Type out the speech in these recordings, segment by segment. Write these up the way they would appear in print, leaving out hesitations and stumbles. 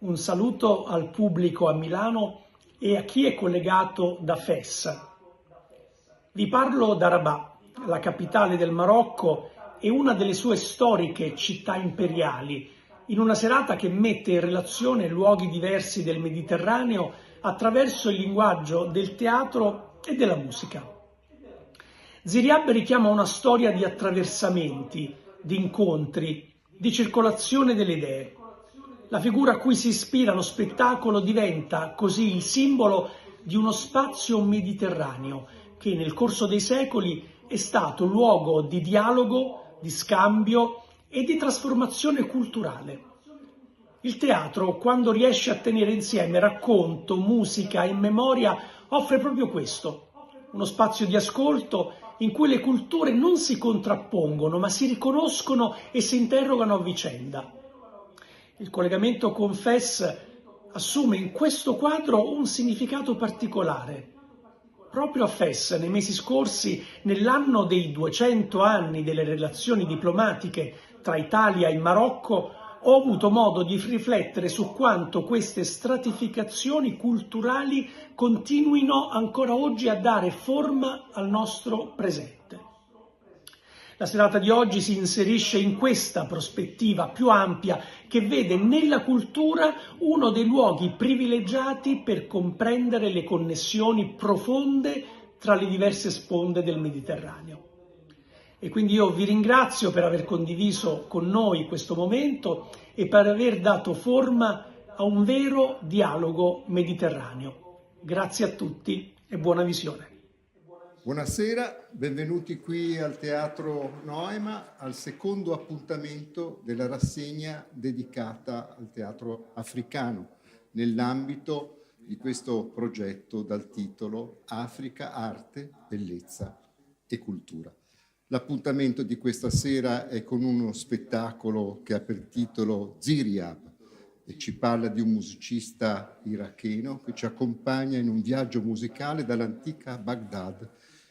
Un saluto al pubblico a Milano e a chi è collegato da Fes. Vi parlo da Rabat, la capitale del Marocco e una delle sue storiche città imperiali, in una serata che mette in relazione luoghi diversi del Mediterraneo attraverso il linguaggio del teatro e della musica. Ziryab richiama una storia di attraversamenti, di incontri, di circolazione delle idee. La figura a cui si ispira lo spettacolo diventa così il simbolo di uno spazio mediterraneo che nel corso dei secoli è stato luogo di dialogo, di scambio e di trasformazione culturale. Il teatro, quando riesce a tenere insieme racconto, musica e memoria, offre proprio questo, uno spazio di ascolto in cui le culture non si contrappongono, ma si riconoscono e si interrogano a vicenda. Il collegamento con Fes assume in questo quadro un significato particolare. Proprio a Fes, nei mesi scorsi, nell'anno dei 200 anni delle relazioni diplomatiche tra Italia e Marocco, ho avuto modo di riflettere su quanto queste stratificazioni culturali continuino ancora oggi a dare forma al nostro presente. La serata di oggi si inserisce in questa prospettiva più ampia che vede nella cultura uno dei luoghi privilegiati per comprendere le connessioni profonde tra le diverse sponde del Mediterraneo. E quindi io vi ringrazio per aver condiviso con noi questo momento e per aver dato forma a un vero dialogo mediterraneo. Grazie a tutti e buona visione. Buonasera, benvenuti qui al Teatro Noema al secondo appuntamento della rassegna dedicata al teatro africano nell'ambito di questo progetto dal titolo Africa, arte, bellezza e cultura. L'appuntamento di questa sera è con uno spettacolo che ha per titolo Ziryab e ci parla di un musicista iracheno che ci accompagna in un viaggio musicale dall'antica Baghdad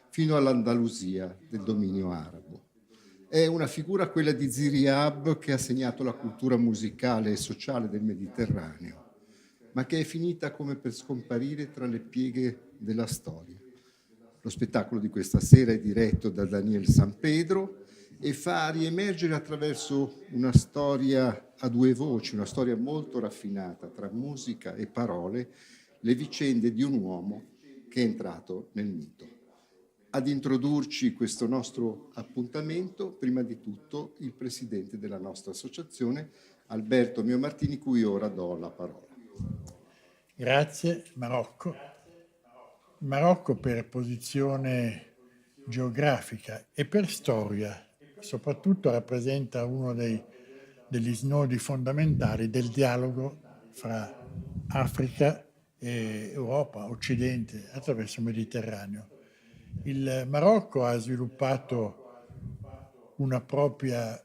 fino all'Andalusia del dominio arabo. È una figura, quella di Ziryab, che ha segnato la cultura musicale e sociale del Mediterraneo, ma che è finita come per scomparire tra le pieghe della storia. Lo spettacolo di questa sera è diretto da Daniel Sampedro e fa riemergere attraverso una storia a due voci, una storia molto raffinata tra musica e parole, le vicende di un uomo che è entrato nel mito. Ad introdurci questo nostro appuntamento, prima di tutto, il presidente della nostra associazione, Alberto Miomartini, cui ora do la parola. Grazie, Marocco. Il Marocco per posizione geografica e per storia, soprattutto rappresenta uno degli snodi fondamentali del dialogo fra Africa e Europa, Occidente, attraverso il Mediterraneo. Il Marocco ha sviluppato una propria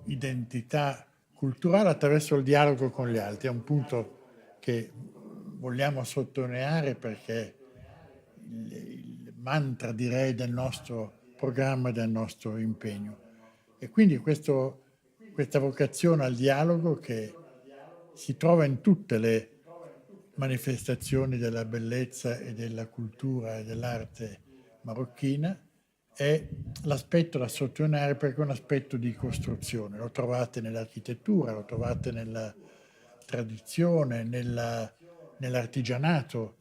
identità culturale attraverso il dialogo con gli altri. È un punto che vogliamo sottolineare perché il mantra, direi, del nostro programma e del nostro impegno. E quindi questa vocazione al dialogo che si trova in tutte le manifestazioni della bellezza e della cultura e dell'arte marocchina è l'aspetto da sottolineare perché è un aspetto di costruzione. Lo trovate nell'architettura, lo trovate nella tradizione, nell'artigianato,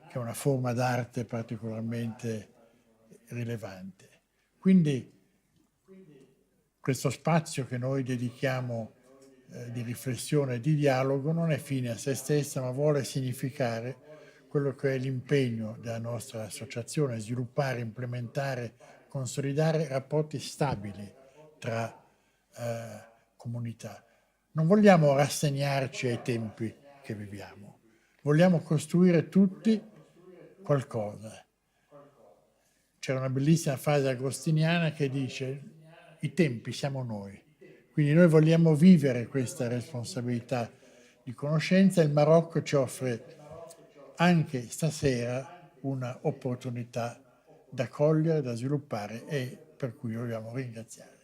che è una forma d'arte particolarmente rilevante. Quindi questo spazio che noi dedichiamo di riflessione e di dialogo non è fine a se stessa, ma vuole significare quello che è l'impegno della nostra associazione, sviluppare, implementare, consolidare rapporti stabili tra comunità. Non vogliamo rassegnarci ai tempi che viviamo, vogliamo costruire tutti qualcosa. C'era una bellissima frase agostiniana che dice: i tempi siamo noi. Quindi noi vogliamo vivere questa responsabilità di conoscenza e il Marocco ci offre anche stasera una opportunità da cogliere, da sviluppare e per cui vogliamo ringraziare.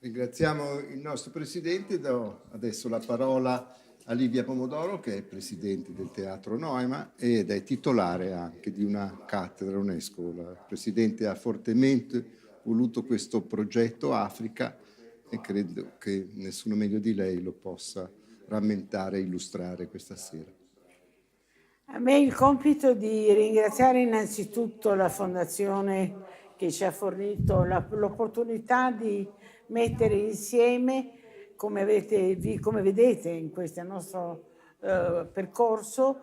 Ringraziamo il nostro Presidente. Do adesso la parola a Livia Pomodoro, che è Presidente del Teatro Noema ed è titolare anche di una cattedra UNESCO. La Presidente ha fortemente voluto questo progetto Africa e credo che nessuno meglio di lei lo possa rammentare e illustrare questa sera. A me il compito di ringraziare innanzitutto la Fondazione che ci ha fornito l'opportunità di mettere insieme, come vedete in questo nostro percorso,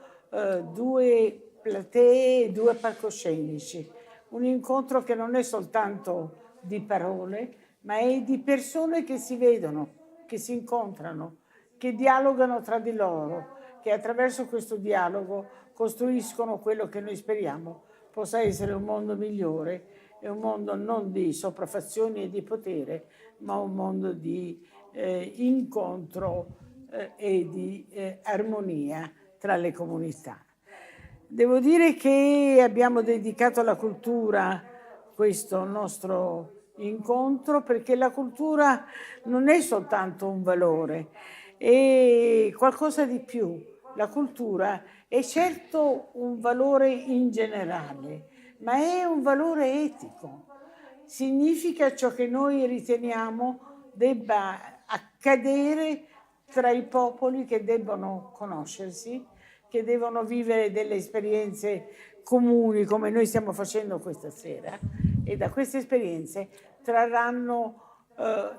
due platee e due palcoscenici. Un incontro che non è soltanto di parole, ma è di persone che si vedono, che si incontrano, che dialogano tra di loro, che attraverso questo dialogo costruiscono quello che noi speriamo possa essere un mondo migliore, e un mondo non di sopraffazioni e di potere, ma un mondo di incontro e di armonia tra le comunità. Devo dire che abbiamo dedicato alla cultura questo nostro incontro, perché la cultura non è soltanto un valore, è qualcosa di più. La cultura è certo un valore in generale, ma è un valore etico. Significa ciò che noi riteniamo debba accadere tra i popoli che debbono conoscersi, che devono vivere delle esperienze comuni come noi stiamo facendo questa sera, e da queste esperienze trarranno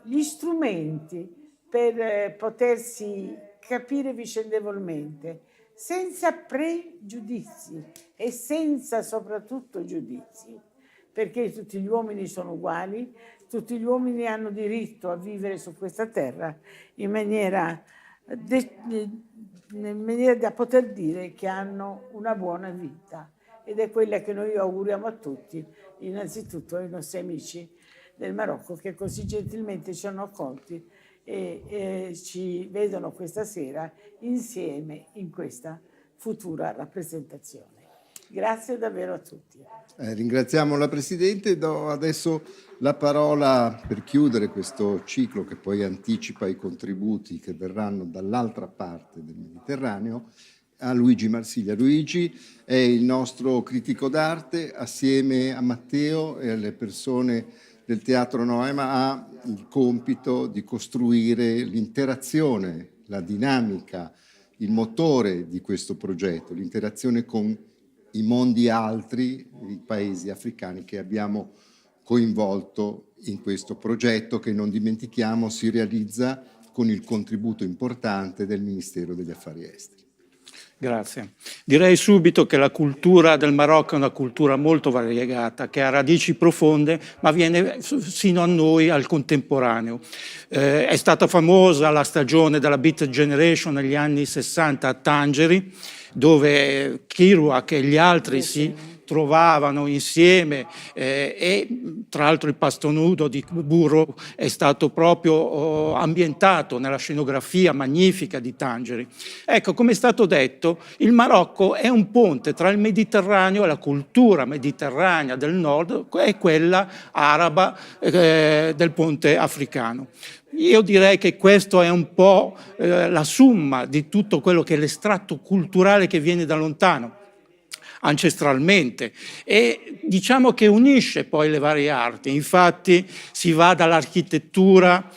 gli strumenti per potersi capire vicendevolmente, senza pregiudizi e senza soprattutto giudizi, perché tutti gli uomini sono uguali, tutti gli uomini hanno diritto a vivere su questa terra in maniera da poter dire che hanno una buona vita, ed è quella che noi auguriamo a tutti, innanzitutto ai nostri amici del Marocco che così gentilmente ci hanno accolti e ci vedono questa sera insieme in questa futura rappresentazione. Grazie davvero a tutti. Ringraziamo la Presidente. Do adesso la parola per chiudere questo ciclo che poi anticipa i contributi che verranno dall'altra parte del Mediterraneo a Luigi Marsiglia. Luigi è il nostro critico d'arte, assieme a Matteo e alle persone del Teatro Noema ha il compito di costruire l'interazione, la dinamica, il motore di questo progetto, l'interazione con i mondi altri, i paesi africani che abbiamo coinvolto in questo progetto che, non dimentichiamo, si realizza con il contributo importante del Ministero degli Affari Esteri. Grazie. Direi subito che la cultura del Marocco è una cultura molto variegata, che ha radici profonde, ma viene sino a noi, al contemporaneo. È stata famosa la stagione della Beat Generation negli anni 60 a Tangeri, dove Kerouac e gli altri si trovavano insieme e tra l'altro il Pasto Nudo di Burro è stato proprio ambientato nella scenografia magnifica di Tangeri. Ecco, come è stato detto, il Marocco è un ponte tra il Mediterraneo e la cultura mediterranea del nord e quella araba del ponte africano. Io direi che questo è un po' la summa di tutto quello che è l'estratto culturale che viene da lontano, ancestralmente, e diciamo che unisce poi le varie arti. Infatti si va dall'architettura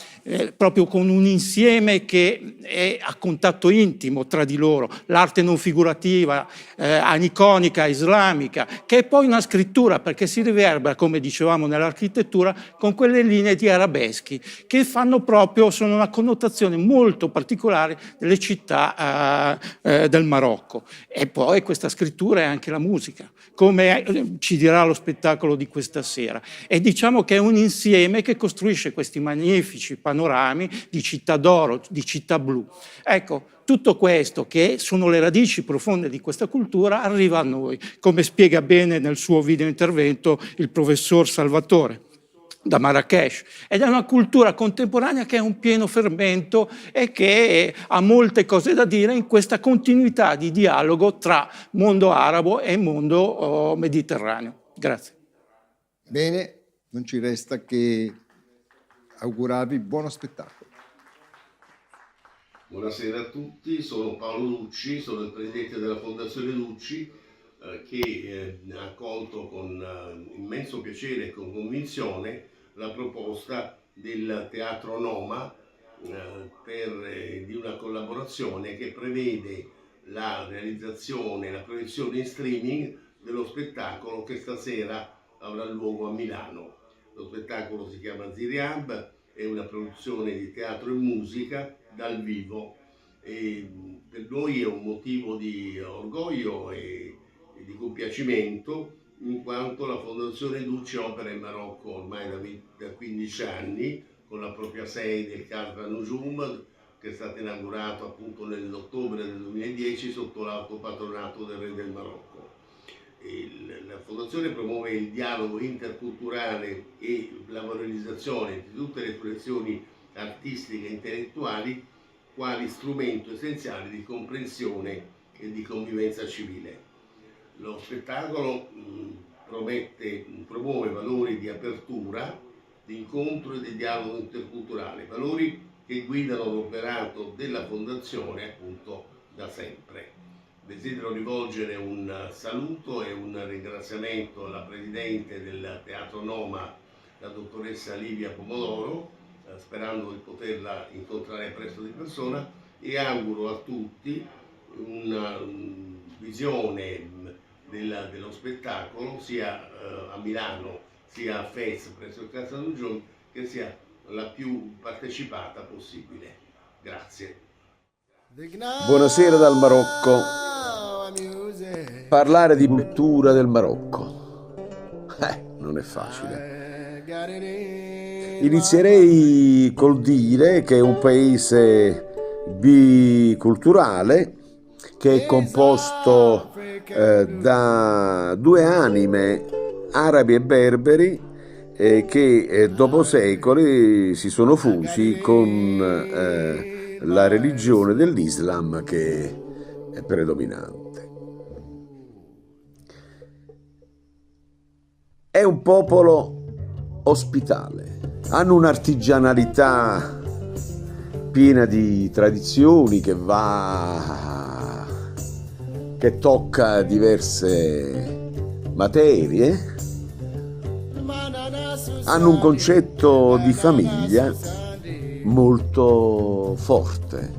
proprio con un insieme che è a contatto intimo tra di loro, l'arte non figurativa, aniconica, islamica, che è poi una scrittura, perché si riverbera, come dicevamo, nell'architettura con quelle linee di arabeschi che sono una connotazione molto particolare delle città del Marocco. E poi questa scrittura è anche la musica, come ci dirà lo spettacolo di questa sera. E diciamo che è un insieme che costruisce questi magnifici panorami di città d'oro, di città blu. Ecco, tutto questo, che sono le radici profonde di questa cultura, arriva a noi, come spiega bene nel suo video intervento il professor Salvatore da Marrakech, ed è una cultura contemporanea che è un pieno fermento e che ha molte cose da dire in questa continuità di dialogo tra mondo arabo e mondo mediterraneo. Grazie. Bene, non ci resta che augurarvi buono spettacolo. Buonasera a tutti, sono Paolo Lucci, sono il presidente della Fondazione Lucci che ha accolto con immenso piacere e con convinzione la proposta del Teatro Noma di una collaborazione che prevede la realizzazione e la proiezione in streaming dello spettacolo che stasera avrà luogo a Milano. Lo spettacolo si chiama Ziriab, è una produzione di teatro e musica dal vivo e per noi è un motivo di orgoglio e di compiacimento, in quanto la Fondazione Lucci opera in Marocco ormai da 15 anni con la propria sede, il Casa Nujum, che è stato inaugurato appunto nell'ottobre del 2010 sotto l'alto patronato del Re del Marocco. La Fondazione promuove il dialogo interculturale e la valorizzazione di tutte le espressioni artistiche e intellettuali quali strumento essenziale di comprensione e di convivenza civile. Lo spettacolo promuove valori di apertura, di incontro e di dialogo interculturale, valori che guidano l'operato della Fondazione appunto da sempre. Desidero rivolgere un saluto e un ringraziamento alla Presidente del Teatro Noma, la dottoressa Livia Pomodoro, sperando di poterla incontrare presto di persona, e auguro a tutti una visione dello spettacolo sia a Milano sia a Fez presso il Casa Nujum che sia la più partecipata possibile. Grazie. Buonasera dal Marocco. Parlare di cultura del Marocco non è facile. Inizierei col dire che è un paese biculturale che è composto da due anime, arabi e berberi, che dopo secoli si sono fusi con la religione dell'Islam che è predominante. È un popolo ospitale, hanno un'artigianalità piena di tradizioni che tocca diverse materie, hanno un concetto di famiglia molto forte.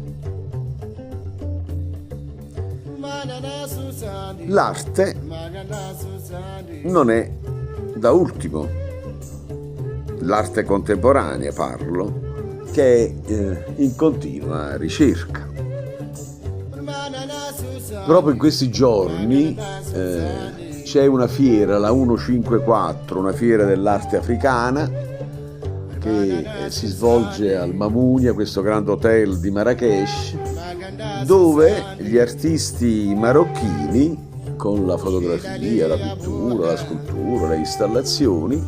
L'arte non è da ultimo, l'arte contemporanea parlo, che è in continua ricerca. Proprio in questi giorni c'è una fiera, la 154, una fiera dell'arte africana, che si svolge al Mamounia, questo grande hotel di Marrakech, dove gli artisti marocchini, con la fotografia, la pittura, la scultura, le installazioni,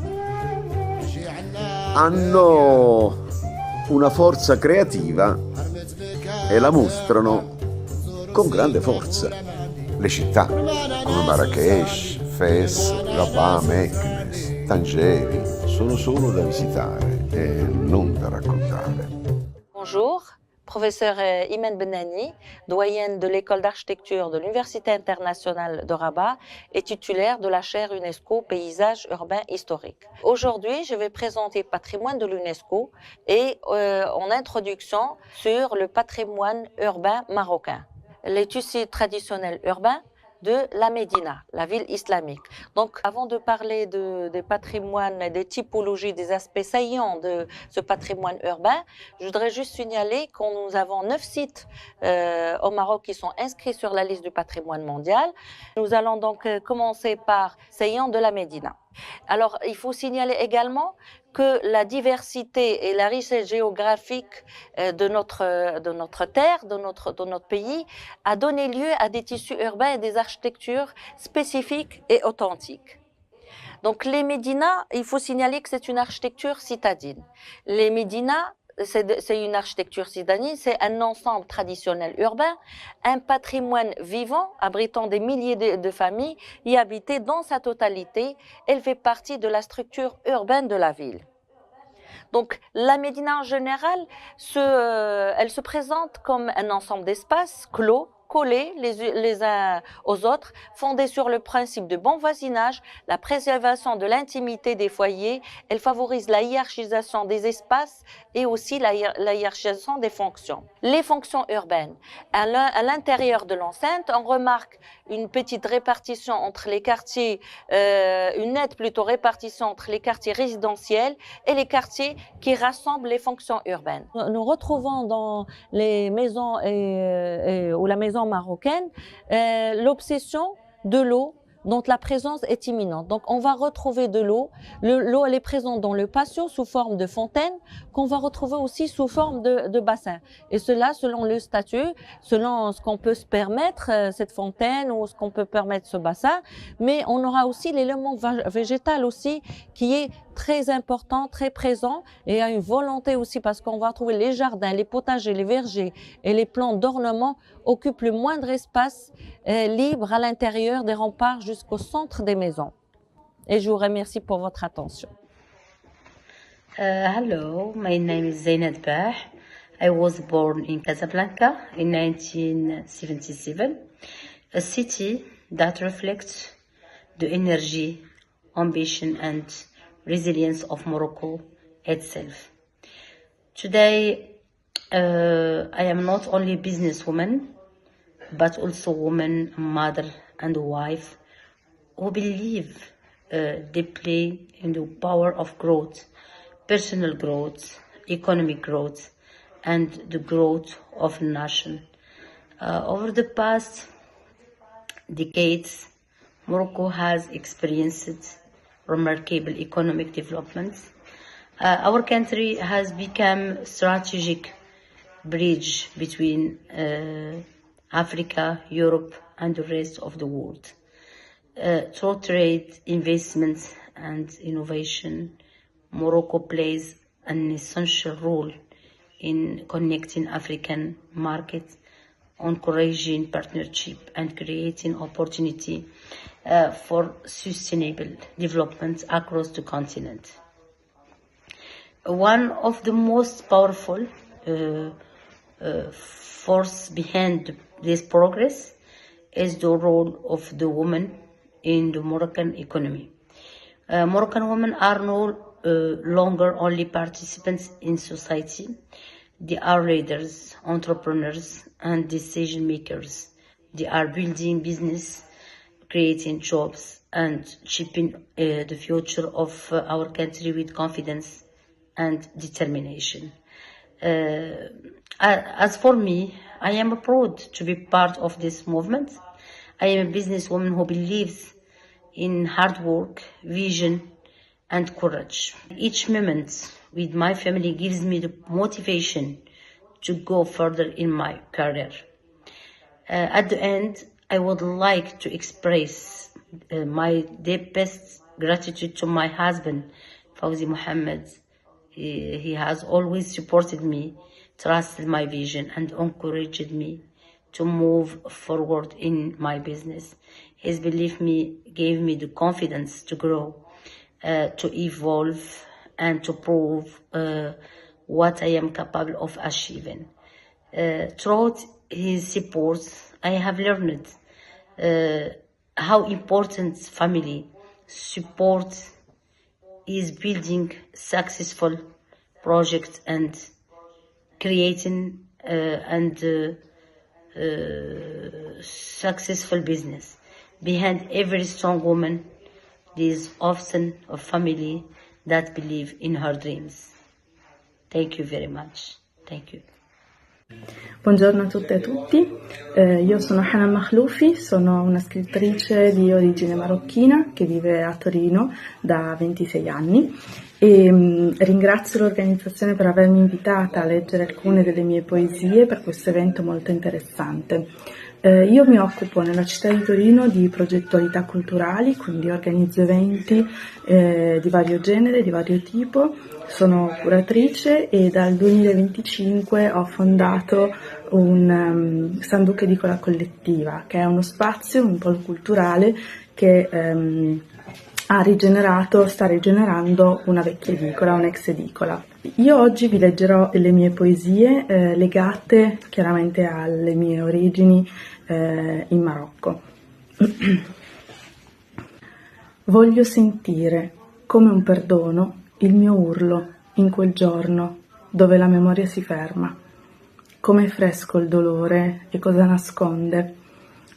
hanno una forza creativa e la mostrano con grande forza. Le città come Marrakech, Fez, Rabat, Meknes, Tangeri sono solo da visitare e non da raccontare. Bonjour, professeur Imen Benani, doyenne de l'école d'architecture de l'Université internationale de Rabat et titulaire de la chaire UNESCO Paysage urbain historique. Aujourd'hui, je vais présenter le patrimoine de l'UNESCO et en introduction sur le patrimoine urbain marocain. Les tissus traditionnels urbains de la Médina, la ville islamique. Donc, avant de parler des patrimoines, des typologies, des aspects saillants de ce patrimoine urbain, je voudrais juste signaler que nous avons 9 sites au Maroc qui sont inscrits sur la liste du patrimoine mondial. Nous allons donc commencer par saillant de la Médina. Alors, il faut signaler également que la diversité et la richesse géographique de notre terre, de notre pays, a donné lieu à des tissus urbains et des architectures spécifiques et authentiques. Donc les médinas, il faut signaler que c'est une architecture citadine. Les médinas, c'est une architecture citadine, c'est un ensemble traditionnel urbain, un patrimoine vivant abritant des milliers de familles y habitées dans sa totalité. Elle fait partie de la structure urbaine de la ville. Donc la médina en général, elle se présente comme un ensemble d'espaces clos, collés les uns aux autres, fondés sur le principe de bon voisinage, la préservation de l'intimité des foyers. Elle favorise la hiérarchisation des espaces et aussi la hiérarchisation des fonctions. Les fonctions urbaines. À l'intérieur de l'enceinte, on remarque une petite répartition entre les quartiers, une nette plutôt répartition entre les quartiers résidentiels et les quartiers qui rassemblent les fonctions urbaines. Nous retrouvons dans les maisons ou la maison marocaine l'obsession de l'eau dont la présence est imminente. Donc on va retrouver de l'eau. L'eau elle est présente dans le patio sous forme de fontaine qu'on va retrouver aussi sous forme de bassin. Et cela selon le statut, selon ce qu'on peut se permettre, cette fontaine ou ce qu'on peut permettre ce bassin. Mais on aura aussi l'élément végétal aussi qui est très important, très présent et a une volonté aussi parce qu'on va trouver les jardins, les potagers, les vergers et les plantes d'ornement occupent le moindre espace libre à l'intérieur des remparts jusqu'au centre des maisons. Et je vous remercie pour votre attention. Hello, my name is Zainab Bah. I was born in Casablanca in 1977, a city that reflects the energy, ambition and resilience of Morocco itself. Today, I am not only a businesswoman, but also a woman, mother and wife who believe deeply in the power of growth, personal growth, economic growth, and the growth of a nation. Over the past decades, Morocco has experienced remarkable economic developments. Our country has become a strategic bridge between Africa, Europe, and the rest of the world. Through trade, investment, and innovation, Morocco plays an essential role in connecting African markets, encouraging partnership, and creating opportunity for sustainable development across the continent. One of the most powerful force behind this progress is the role of the woman in the Moroccan economy. Moroccan women are no longer only participants in society. They are leaders, entrepreneurs, and decision makers. They are building business, creating jobs, and shaping the future of our country with confidence and determination. As for me, I am proud to be part of this movement. I am a businesswoman who believes in hard work, vision, and courage. Each moment with my family gives me the motivation to go further in my career. At the end, I would like to express my deepest gratitude to my husband, Fawzi Mohammed. He has always supported me, trusted my vision, and encouraged me to move forward in my business. His belief gave me the confidence to grow, to evolve, and to prove what I am capable of achieving. Throughout his support, I have learned how important family support is building successful projects and creating successful business. Behind every strong woman, there is often a family that believe in her dreams. Thank you very much. Thank you. Buongiorno a tutte e a tutti, io sono Hanan Makhloufi, sono una scrittrice di origine marocchina che vive a Torino da 26 anni e ringrazio l'organizzazione per avermi invitata a leggere alcune delle mie poesie per questo evento molto interessante. Io mi occupo nella città di Torino di progettualità culturali, quindi organizzo eventi di vario genere, di vario tipo, sono curatrice e dal 2025 ho fondato un Sanduc Edicola Collettiva, che è uno spazio, un polo culturale che sta rigenerando una vecchia edicola, un'ex edicola. Io oggi vi leggerò le mie poesie legate chiaramente alle mie origini in Marocco. Voglio sentire come un perdono il mio urlo in quel giorno dove la memoria si ferma. Com'è fresco il dolore e cosa nasconde.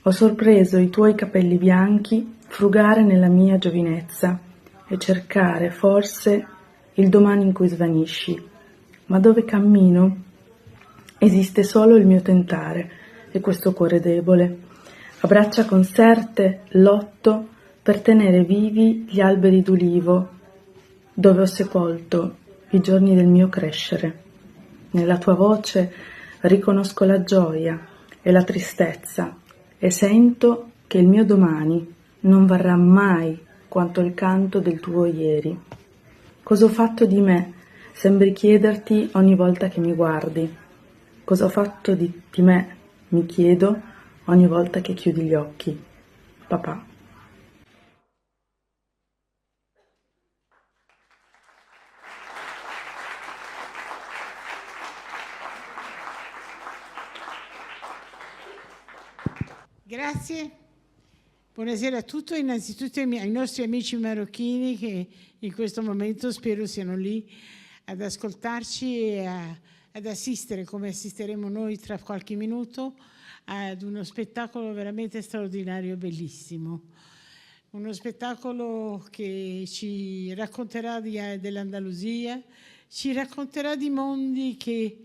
Ho sorpreso i tuoi capelli bianchi frugare nella mia giovinezza e cercare forse il domani in cui svanisci. Ma dove cammino esiste solo il mio tentare e questo cuore debole. A braccia conserte lotto per tenere vivi gli alberi d'ulivo dove ho sepolto i giorni del mio crescere. Nella tua voce riconosco la gioia e la tristezza e sento che il mio domani non varrà mai quanto il canto del tuo ieri. Cosa ho fatto di me? Sembri chiederti ogni volta che mi guardi. Cosa ho fatto di me? Mi chiedo ogni volta che chiudi gli occhi. Papà. Grazie. Buonasera a tutti, innanzitutto ai nostri amici marocchini che in questo momento spero siano lì ad ascoltarci e ad assistere, come assisteremo noi tra qualche minuto, ad uno spettacolo veramente straordinario e bellissimo. Uno spettacolo che ci racconterà dell'Andalusia, ci racconterà di mondi che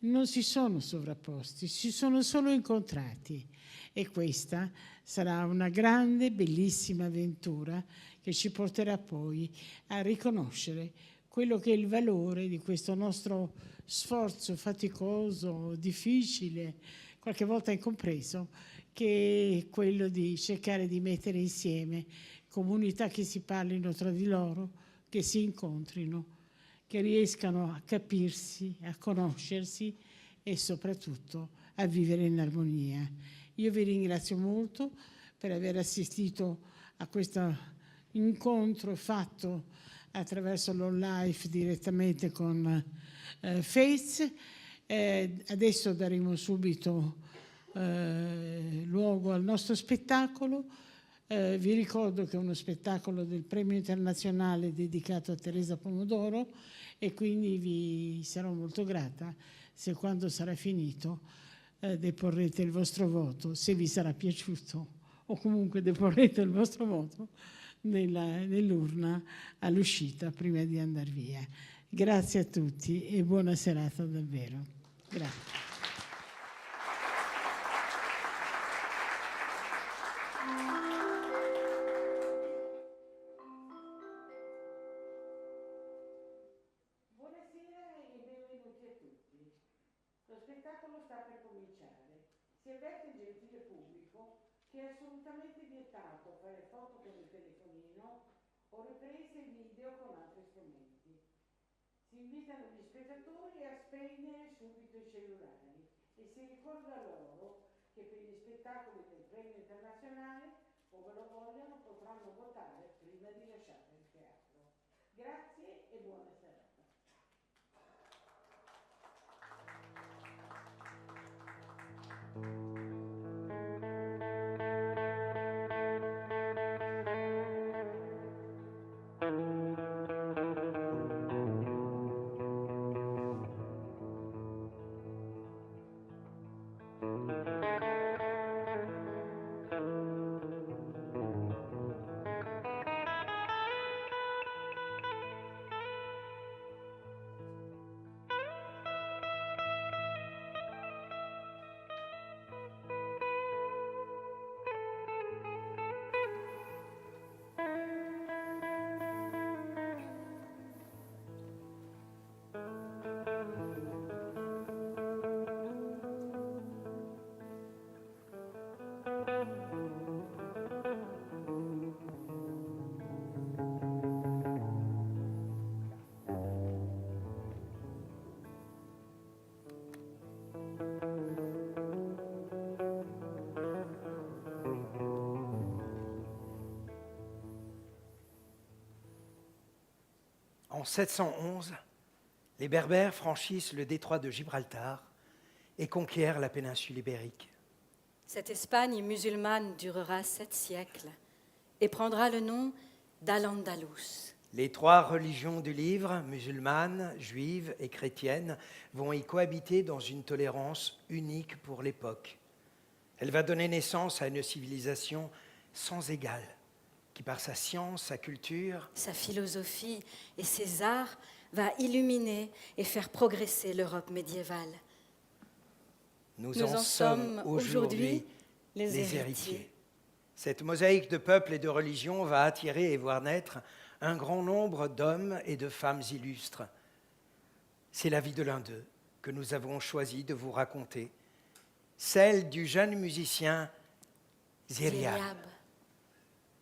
non si sono sovrapposti, si sono solo incontrati. E questa sarà una grande, bellissima avventura che ci porterà poi a riconoscere quello che è il valore di questo nostro sforzo faticoso, difficile, qualche volta incompreso, che è quello di cercare di mettere insieme comunità che si parlino tra di loro, che si incontrino, che riescano a capirsi, a conoscersi e soprattutto a vivere in armonia. Io vi ringrazio molto per aver assistito a questo incontro fatto attraverso l'on-live direttamente con Face. Adesso daremo subito luogo al nostro spettacolo. Vi ricordo che è uno spettacolo del Premio Internazionale dedicato a Teresa Pomodoro e quindi vi sarò molto grata se quando sarà finito deporrete il vostro voto, se vi sarà piaciuto, o comunque deporrete il vostro voto nell'urna all'uscita prima di andare via. Grazie a tutti e buona serata davvero. Grazie. Lo spettacolo sta per cominciare. Si avverte il gentile pubblico che è assolutamente vietato fare foto con il telefonino o riprese video con altri strumenti. Si invitano gli spettatori a spegnere subito i cellulari e si ricorda loro che per gli spettacoli del Premio Internazionale, ove lo vogliono, potranno votare prima di lasciare il teatro. Grazie e buona serata. En 711, les Berbères franchissent le détroit de Gibraltar et conquièrent la péninsule ibérique. Cette Espagne musulmane durera 7 siècles et prendra le nom d'Al-Andalus. Les 3 religions du livre, musulmane, juive et chrétienne, vont y cohabiter dans une tolérance unique pour l'époque. Elle va donner naissance à une civilisation sans égale, qui par sa science, sa culture, sa philosophie et ses arts va illuminer et faire progresser l'Europe médiévale. Nous en sommes aujourd'hui les héritiers. Cette mosaïque de peuples et de religions va attirer et voir naître un grand nombre d'hommes et de femmes illustres. C'est la vie de l'un d'eux que nous avons choisi de vous raconter, celle du jeune musicien Ziryab.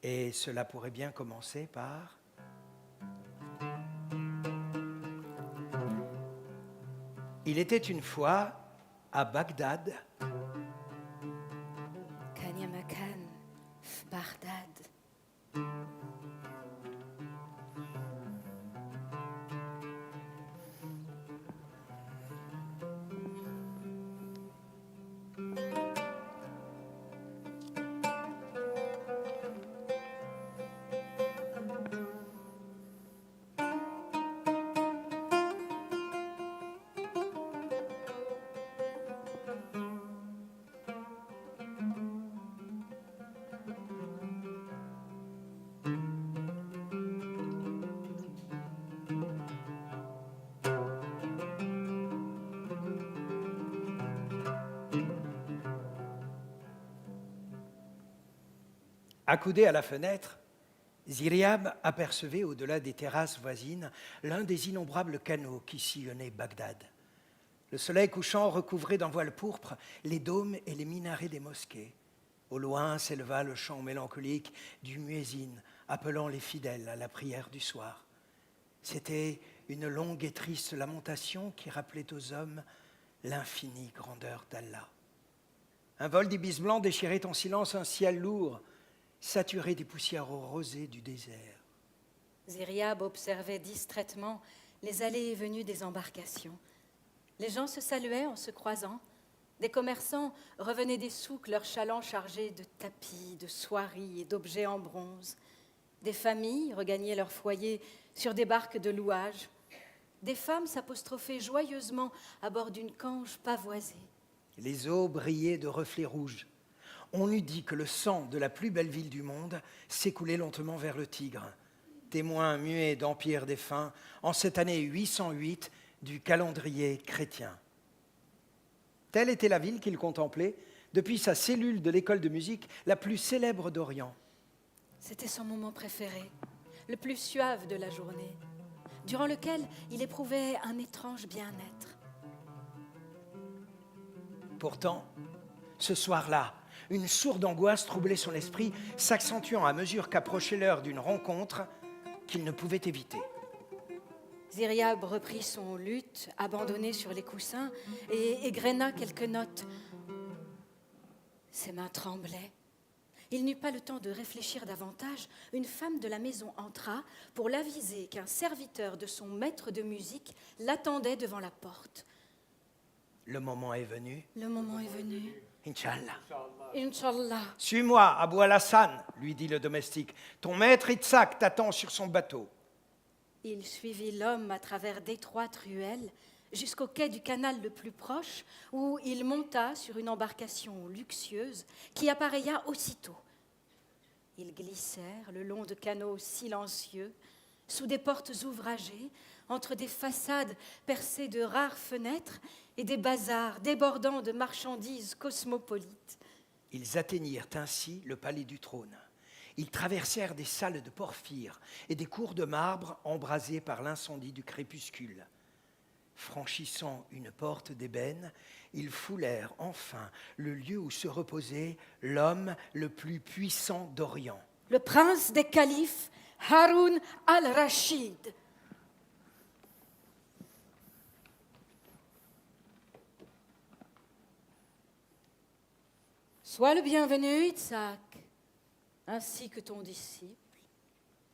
Et cela pourrait bien commencer par... Il était une fois à Bagdad. كان يا مكان في بغداد. Accoudé à la fenêtre, Ziryab apercevait au-delà des terrasses voisines l'un des innombrables canaux qui sillonnaient Bagdad. Le soleil couchant recouvrait d'un voile pourpre les dômes et les minarets des mosquées. Au loin s'éleva le chant mélancolique du muezzin appelant les fidèles à la prière du soir. C'était une longue et triste lamentation qui rappelait aux hommes l'infinie grandeur d'Allah. Un vol d'ibis blanc déchirait en silence un ciel lourd, saturé des poussières rosées du désert. Ziryab observait distraitement les allées et venues des embarcations. Les gens se saluaient en se croisant. Des commerçants revenaient des souks, leurs chalands chargés de tapis, de soieries et d'objets en bronze. Des familles regagnaient leur foyer sur des barques de louage. Des femmes s'apostrophaient joyeusement à bord d'une cange pavoisée. Les eaux brillaient de reflets rouges. On eût dit que le sang de la plus belle ville du monde s'écoulait lentement vers le Tigre, témoin muet d'empire défunt en cette année 808 du calendrier chrétien. Telle était la ville qu'il contemplait depuis sa cellule de l'école de musique la plus célèbre d'Orient. C'était son moment préféré, le plus suave de la journée, durant lequel il éprouvait un étrange bien-être. Pourtant, ce soir-là, une sourde angoisse troublait son esprit, s'accentuant à mesure qu'approchait l'heure d'une rencontre qu'il ne pouvait éviter. Ziryab reprit son luth, abandonné sur les coussins, et égréna quelques notes. Ses mains tremblaient. Il n'eut pas le temps de réfléchir davantage. Une femme de la maison entra pour l'aviser qu'un serviteur de son maître de musique l'attendait devant la porte. Le moment est venu. Le moment est venu. Inch'Allah. Inch'Allah. Suis-moi, Abou al-Hassan, lui dit le domestique. Ton maître Itzhak t'attend sur son bateau. Il suivit l'homme à travers d'étroites ruelles jusqu'au quai du canal le plus proche, où il monta sur une embarcation luxueuse qui appareilla aussitôt. Ils glissèrent le long de canaux silencieux, sous des portes ouvragées, entre des façades percées de rares fenêtres et des bazars débordant de marchandises cosmopolites. Ils atteignirent ainsi le palais du trône. Ils traversèrent des salles de porphyre et des cours de marbre embrasées par l'incendie du crépuscule. Franchissant une porte d'ébène, ils foulèrent enfin le lieu où se reposait l'homme le plus puissant d'Orient. Le prince des califes, Haroun al-Rachid. Sois le bienvenu, Itzhak, ainsi que ton disciple.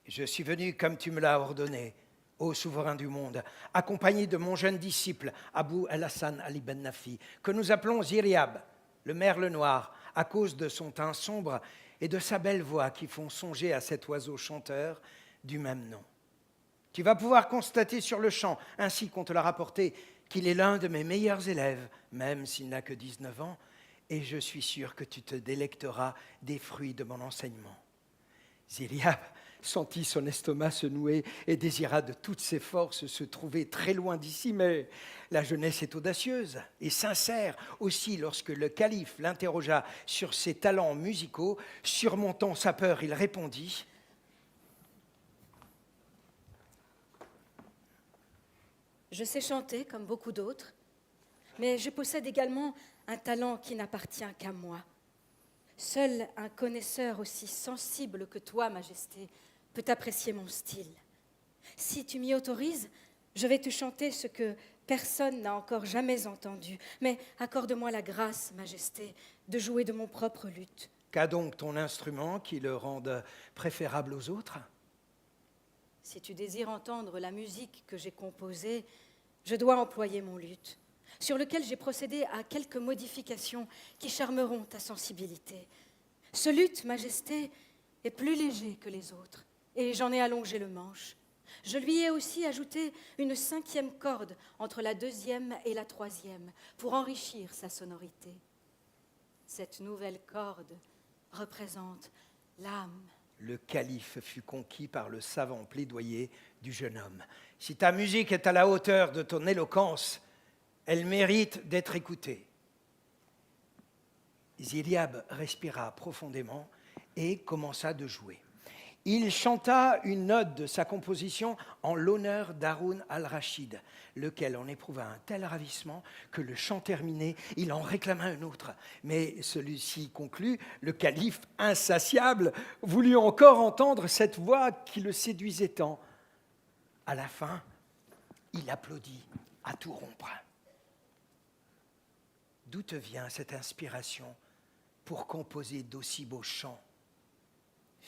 Je suis venu comme tu me l'as ordonné, ô souverain du monde, accompagné de mon jeune disciple, Abou el-Hassan Ali Ben Nafi, que nous appelons Ziryab, le merle noir, à cause de son teint sombre et de sa belle voix qui font songer à cet oiseau chanteur du même nom. Tu vas pouvoir constater sur le champ, ainsi qu'on te l'a rapporté, qu'il est l'un de mes meilleurs élèves, même s'il n'a que 19 ans, et je suis sûr que tu te délecteras des fruits de mon enseignement. Ziryab sentit son estomac se nouer et désira de toutes ses forces se trouver très loin d'ici, mais la jeunesse est audacieuse et sincère. Aussi, lorsque le calife l'interrogea sur ses talents musicaux, surmontant sa peur, il répondit : Je sais chanter comme beaucoup d'autres, mais je possède également un talent qui n'appartient qu'à moi. Seul un connaisseur aussi sensible que toi, Majesté, peut apprécier mon style. Si tu m'y autorises, je vais te chanter ce que personne n'a encore jamais entendu. Mais accorde-moi la grâce, Majesté, de jouer de mon propre luth. Qu'a donc ton instrument qui le rende préférable aux autres ? Si tu désires entendre la musique que j'ai composée, je dois employer mon luth, sur lequel j'ai procédé à quelques modifications qui charmeront ta sensibilité. Ce luth, Majesté, est plus léger que les autres, et j'en ai allongé le manche. Je lui ai aussi ajouté une 5e corde entre la 2e et la 3e pour enrichir sa sonorité. Cette nouvelle corde représente l'âme. Le calife fut conquis par le savant plaidoyer du jeune homme. Si ta musique est à la hauteur de ton éloquence, elle mérite d'être écoutée. Ziryab respira profondément et commença de jouer. Il chanta une note de sa composition en l'honneur d'Haroun al-Rachid, lequel en éprouva un tel ravissement que le chant terminé, il en réclama un autre. Mais celui-ci conclut, le calife insatiable voulut encore entendre cette voix qui le séduisait tant. À la fin, il applaudit à tout rompre. D'où te vient cette inspiration pour composer d'aussi beaux chants ?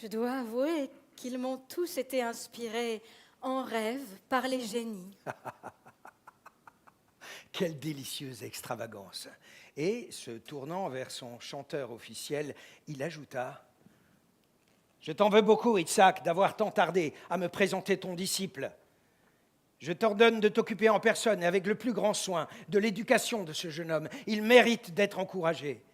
Je dois avouer qu'ils m'ont tous été inspirés en rêve par les génies. Quelle délicieuse extravagance! Et, se tournant vers son chanteur officiel, il ajouta : Je t'en veux beaucoup, Itzhak, d'avoir tant tardé à me présenter ton disciple. Je t'ordonne de t'occuper en personne et avec le plus grand soin de l'éducation de ce jeune homme. Il mérite d'être encouragé.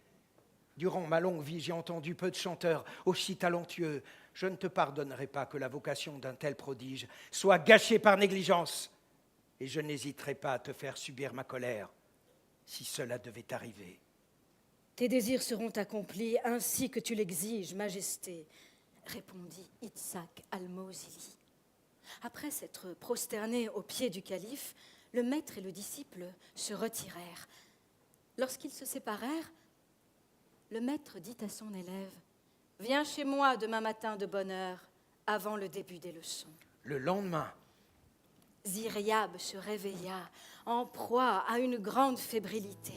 Durant ma longue vie, j'ai entendu peu de chanteurs aussi talentueux. Je ne te pardonnerai pas que la vocation d'un tel prodige soit gâchée par négligence. Et je n'hésiterai pas à te faire subir ma colère, si cela devait arriver. Tes désirs seront accomplis ainsi que tu l'exiges, Majesté, répondit Itzhak al-Mawsili. Après s'être prosterné aux pieds du calife, le maître et le disciple se retirèrent. Lorsqu'ils se séparèrent, le maître dit à son élève : « Viens chez moi demain matin de bonne heure, avant le début des leçons. » Le lendemain, Ziryab se réveilla, en proie à une grande fébrilité.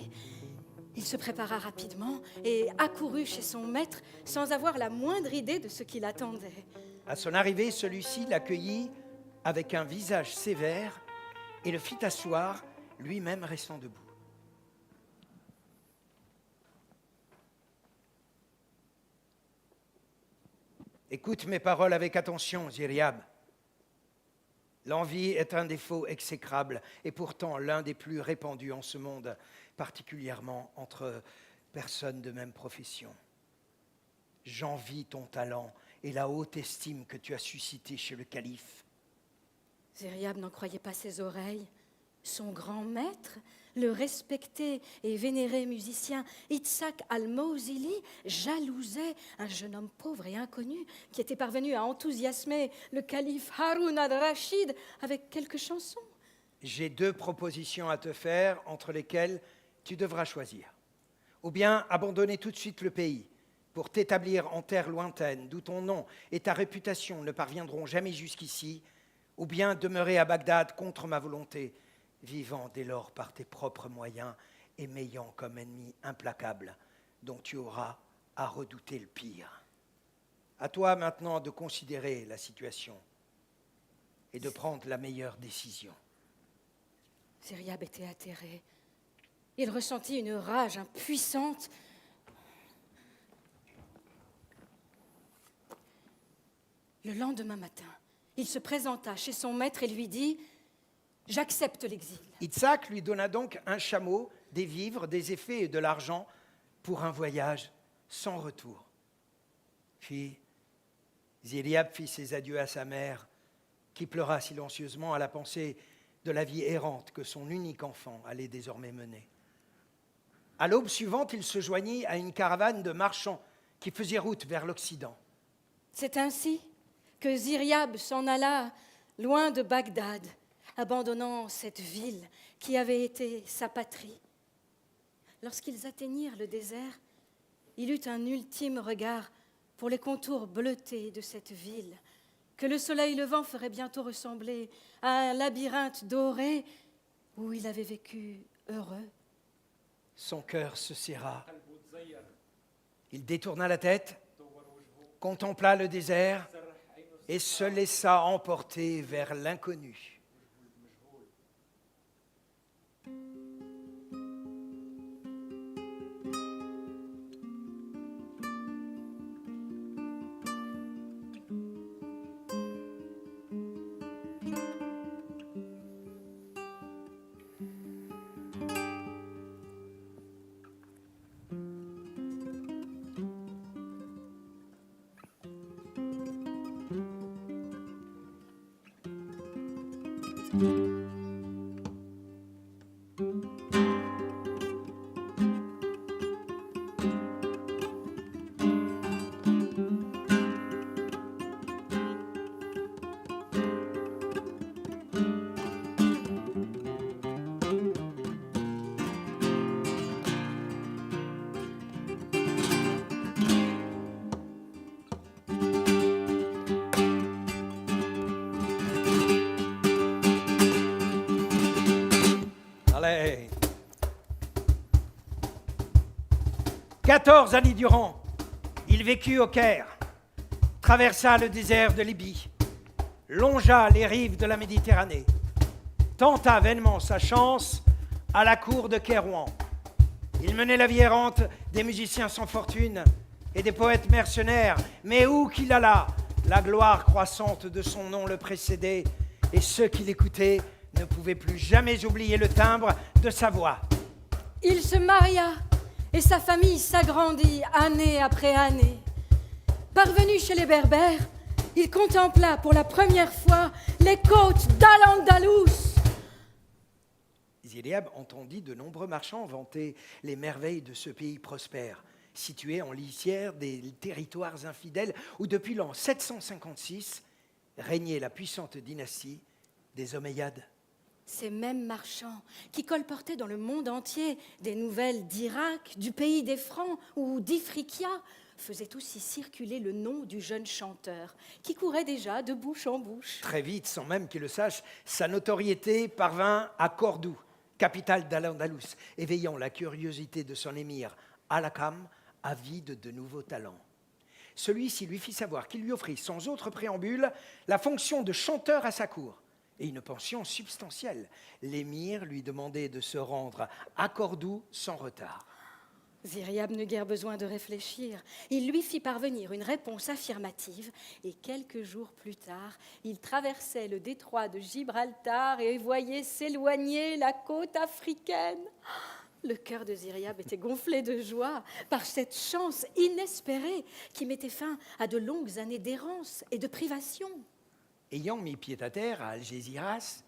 Il se prépara rapidement et accourut chez son maître sans avoir la moindre idée de ce qui l'attendait. à son arrivée, celui-ci l'accueillit avec un visage sévère et le fit asseoir, lui-même restant debout. Écoute mes paroles avec attention, Ziryab. L'envie est un défaut exécrable et pourtant l'un des plus répandus en ce monde, particulièrement entre personnes de même profession. J'envie ton talent et la haute estime que tu as suscitée chez le calife. Ziryab n'en croyait pas ses oreilles. Son grand maître, le respecté et vénéré musicien Itzhak al-Mawsili, jalousait un jeune homme pauvre et inconnu qui était parvenu à enthousiasmer le calife Haroun al-Rachid avec quelques chansons. J'ai 2 propositions à te faire entre lesquelles tu devras choisir. Ou bien abandonner tout de suite le pays pour t'établir en terre lointaine d'où ton nom et ta réputation ne parviendront jamais jusqu'ici, ou bien demeurer à Bagdad contre ma volonté, vivant dès lors par tes propres moyens et m'ayant comme ennemi implacable, dont tu auras à redouter le pire. À toi maintenant de considérer la situation. et de prendre la meilleure décision. Ziryab était atterré. Il ressentit une rage impuissante. Le lendemain matin, il se présenta chez son maître et lui dit « J'accepte l'exil. » Itzhak lui donna donc un chameau, des vivres, des effets et de l'argent pour un voyage sans retour. Puis, Ziryab fit ses adieux à sa mère, qui pleura silencieusement à la pensée de la vie errante que son unique enfant allait désormais mener. À l'aube suivante, il se joignit à une caravane de marchands qui faisait route vers l'Occident. C'est ainsi que Ziryab s'en alla loin de Bagdad, abandonnant cette ville qui avait été sa patrie. Lorsqu'ils atteignirent le désert, il eut un ultime regard pour les contours bleutés de cette ville, que le soleil levant ferait bientôt ressembler à un labyrinthe doré où il avait vécu heureux. Son cœur se serra. Il détourna la tête, contempla le désert et se laissa emporter vers l'inconnu. Allez. 14 années durant, il vécut au Caire, traversa le désert de Libye, longea les rives de la Méditerranée, tenta vainement sa chance à la cour de Kairouan. Il menait la vie errante des musiciens sans fortune et des poètes mercenaires, mais où qu'il allât, la gloire croissante de son nom le précédait, et ceux qui l'écoutaient ne pouvaient plus jamais oublier le timbre de sa voix. Il se maria et sa famille s'agrandit année après année. Parvenu chez les Berbères, il contempla pour la première fois les côtes d'Al-Andalus. Ziryab entendit de nombreux marchands vanter les merveilles de ce pays prospère, situé en lisière des territoires infidèles où depuis l'an 756 régnait la puissante dynastie des Omeyyades. Ces mêmes marchands qui colportaient dans le monde entier des nouvelles d'Irak, du pays des Francs ou d'Ifriqiya faisaient aussi circuler le nom du jeune chanteur qui courait déjà de bouche en bouche. Très vite, sans même qu'il le sache, sa notoriété parvint à Cordoue, capitale d'Al-Andalus, éveillant la curiosité de son émir Al-Hakam, avide de nouveaux talents. Celui-ci lui fit savoir qu'il lui offrit sans autre préambule la fonction de chanteur à sa cour et une pension substantielle. L'émir lui demandait de se rendre à Cordoue sans retard. Ziryab n'eut guère besoin de réfléchir. Il lui fit parvenir une réponse affirmative et quelques jours plus tard, il traversait le détroit de Gibraltar et voyait s'éloigner la côte africaine. Le cœur de Ziryab était gonflé de joie par cette chance inespérée qui mettait fin à de longues années d'errance et de privation. Ayant mis pied à terre à Algésiras,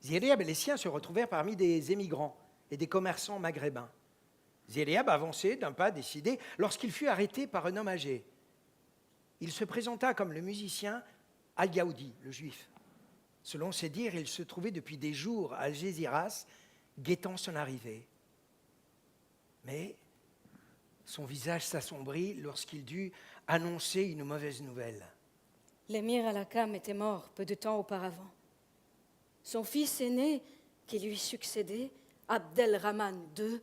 Ziryab et les siens se retrouvèrent parmi des émigrants et des commerçants maghrébins. Ziryab avançait d'un pas décidé lorsqu'il fut arrêté par un homme âgé. Il se présenta comme le musicien Al-Yaoudi, le juif. Selon ses dires, il se trouvait depuis des jours à Algésiras, guettant son arrivée. Mais son visage s'assombrit lorsqu'il dut annoncer une mauvaise nouvelle. L'émir Al-Hakam était mort peu de temps auparavant. Son fils aîné, qui lui succédait, Abdelrahman II,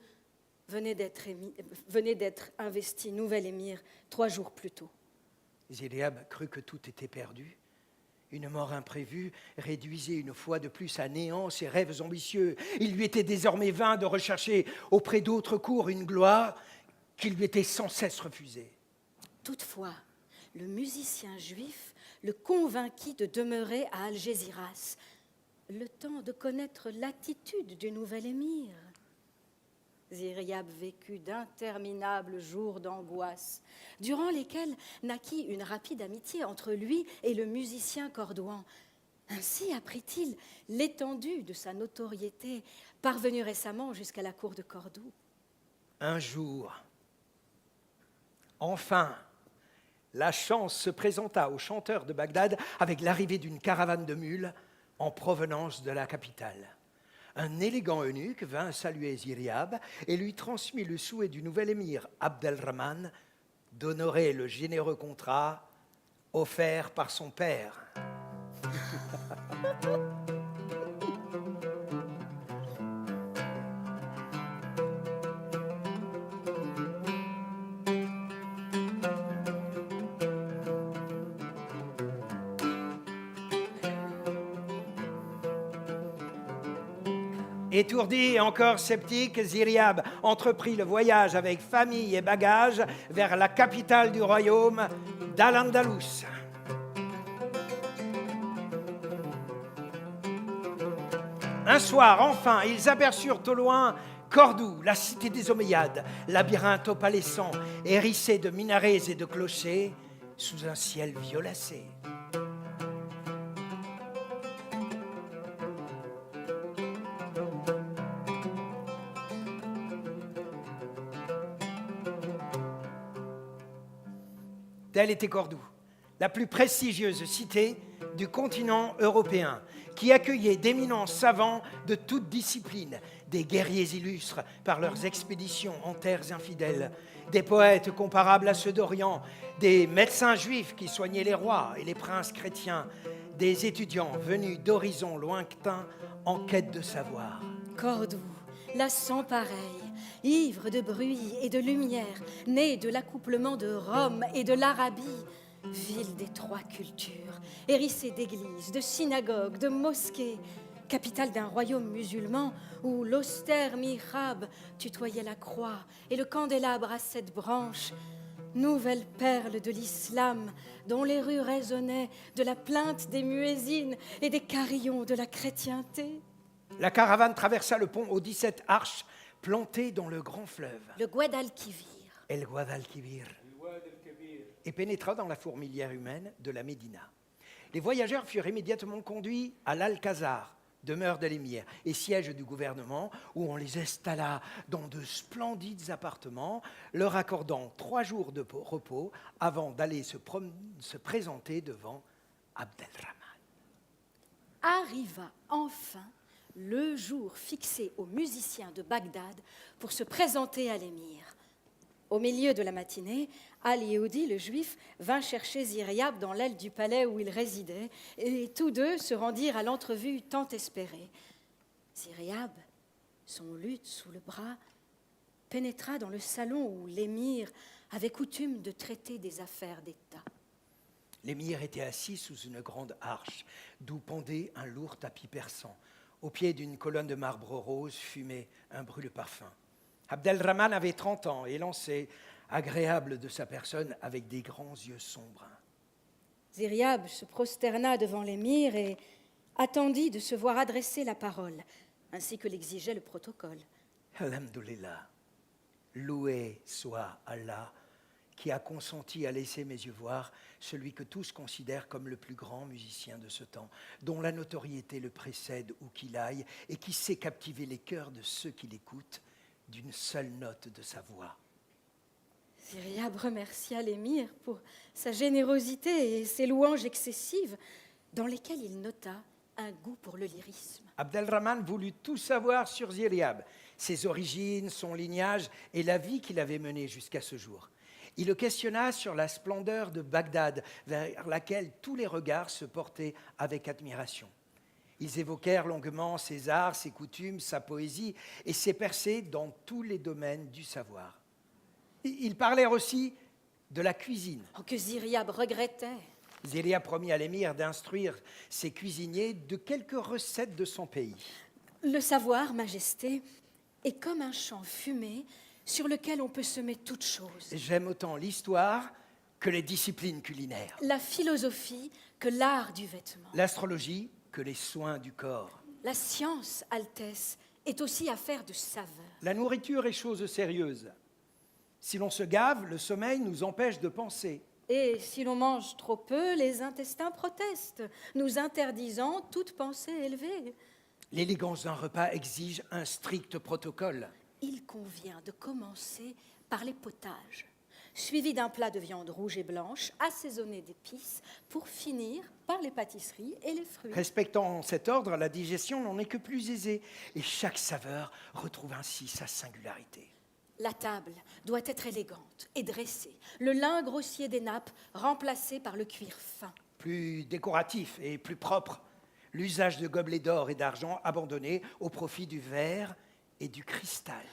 venait d'être investi nouvel émir 3 jours plus tôt. Ziryab crut que tout était perdu. Une mort imprévue réduisait une fois de plus à néant ses rêves ambitieux. Il lui était désormais vain de rechercher auprès d'autres cours une gloire qui lui était sans cesse refusée. Toutefois, le musicien juif le convainquit de demeurer à Algésiras, le temps de connaître l'attitude du nouvel émir. Ziryab vécut d'interminables jours d'angoisse, durant lesquels naquit une rapide amitié entre lui et le musicien cordouan. Ainsi apprit-il l'étendue de sa notoriété, parvenue récemment jusqu'à la cour de Cordoue. Un jour, enfin, la chance se présenta aux chanteurs de Bagdad avec l'arrivée d'une caravane de mules en provenance de la capitale. Un élégant eunuque vint saluer Ziryab et lui transmit le souhait du nouvel émir Abdelrahman d'honorer le généreux contrat offert par son père. Étourdi et encore sceptique, Ziryab entreprit le voyage avec famille et bagages vers la capitale du royaume d'Al-Andalus. Un soir, enfin, ils aperçurent au loin Cordoue, la cité des Omeyyades, labyrinthe opalescent, hérissé de minarets et de clochers, sous un ciel violacé. Telle était Cordoue, la plus prestigieuse cité du continent européen, qui accueillait d'éminents savants de toutes disciplines, des guerriers illustres par leurs expéditions en terres infidèles, des poètes comparables à ceux d'Orient, des médecins juifs qui soignaient les rois et les princes chrétiens, des étudiants venus d'horizons lointains en quête de savoir. Cordoue, la sans pareille, ivre de bruit et de lumière, née de l'accouplement de Rome et de l'Arabie, ville des trois cultures, hérissée d'églises, de synagogues, de mosquées, capitale d'un royaume musulman où l'austère mihrab tutoyait la croix et le candélabre à 7 branches, nouvelle perle de l'islam dont les rues résonnaient de la plainte des muezzines et des carillons de la chrétienté. La caravane traversa le pont aux 17 arches planté dans le grand fleuve, le Guadalquivir, El Guadalquivir, et pénétra dans la fourmilière humaine de la Médina. Les voyageurs furent immédiatement conduits à l'Alcazar, demeure de l'émir et siège du gouvernement, où on les installa dans de splendides appartements, leur accordant 3 jours de repos avant d'aller se présenter devant Abdelrahman. Arriva enfin le jour fixé aux musiciens de Bagdad pour se présenter à l'émir. Au milieu de la matinée, Al-Yehudi, le juif, vint chercher Ziryab dans l'aile du palais où il résidait, et tous deux se rendirent à l'entrevue tant espérée. Ziryab, son luth sous le bras, pénétra dans le salon où l'émir avait coutume de traiter des affaires d'État. L'émir était assis sous une grande arche, d'où pendait un lourd tapis persan. Au pied d'une colonne de marbre rose fumait un brûle-parfum. Abdelrahman avait 30 ans, élancé, agréable de sa personne, avec des grands yeux sombres. Ziryab se prosterna devant l'émir et attendit de se voir adresser la parole, ainsi que l'exigeait le protocole. Alhamdulillah, loué soit Allah, qui a consenti à laisser mes yeux voir celui que tous considèrent comme le plus grand musicien de ce temps, dont la notoriété le précède où qu'il aille et qui sait captiver les cœurs de ceux qui l'écoutent d'une seule note de sa voix. Ziryab remercia l'émir pour sa générosité et ses louanges excessives, dans lesquelles il nota un goût pour le lyrisme. Abdelrahman voulut tout savoir sur Ziryab, ses origines, son lignage et la vie qu'il avait menée jusqu'à ce jour. Il le questionna sur la splendeur de Bagdad, vers laquelle tous les regards se portaient avec admiration. Ils évoquèrent longuement ses arts, ses coutumes, sa poésie et ses percées dans tous les domaines du savoir. Ils parlèrent aussi de la cuisine. Que Ziryab regrettait. Ziria promit à l'émir d'instruire ses cuisiniers de quelques recettes de son pays. Le savoir, Majesté, est comme un champ fumé sur lequel on peut semer toutes choses. J'aime autant l'histoire que les disciplines culinaires. La philosophie que l'art du vêtement. L'astrologie que les soins du corps. La science, Altesse, est aussi affaire de saveur. La nourriture est chose sérieuse. Si l'on se gave, le sommeil nous empêche de penser. Et si l'on mange trop peu, les intestins protestent, nous interdisant toute pensée élevée. L'élégance d'un repas exige un strict protocole. Il convient de commencer par les potages, suivi d'un plat de viande rouge et blanche, assaisonné d'épices, pour finir par les pâtisseries et les fruits. Respectant cet ordre, la digestion n'en est que plus aisée, et chaque saveur retrouve ainsi sa singularité. La table doit être élégante et dressée, le lin grossier des nappes remplacé par le cuir fin. Plus décoratif et plus propre, l'usage de gobelets d'or et d'argent abandonné au profit du verre et du cristal.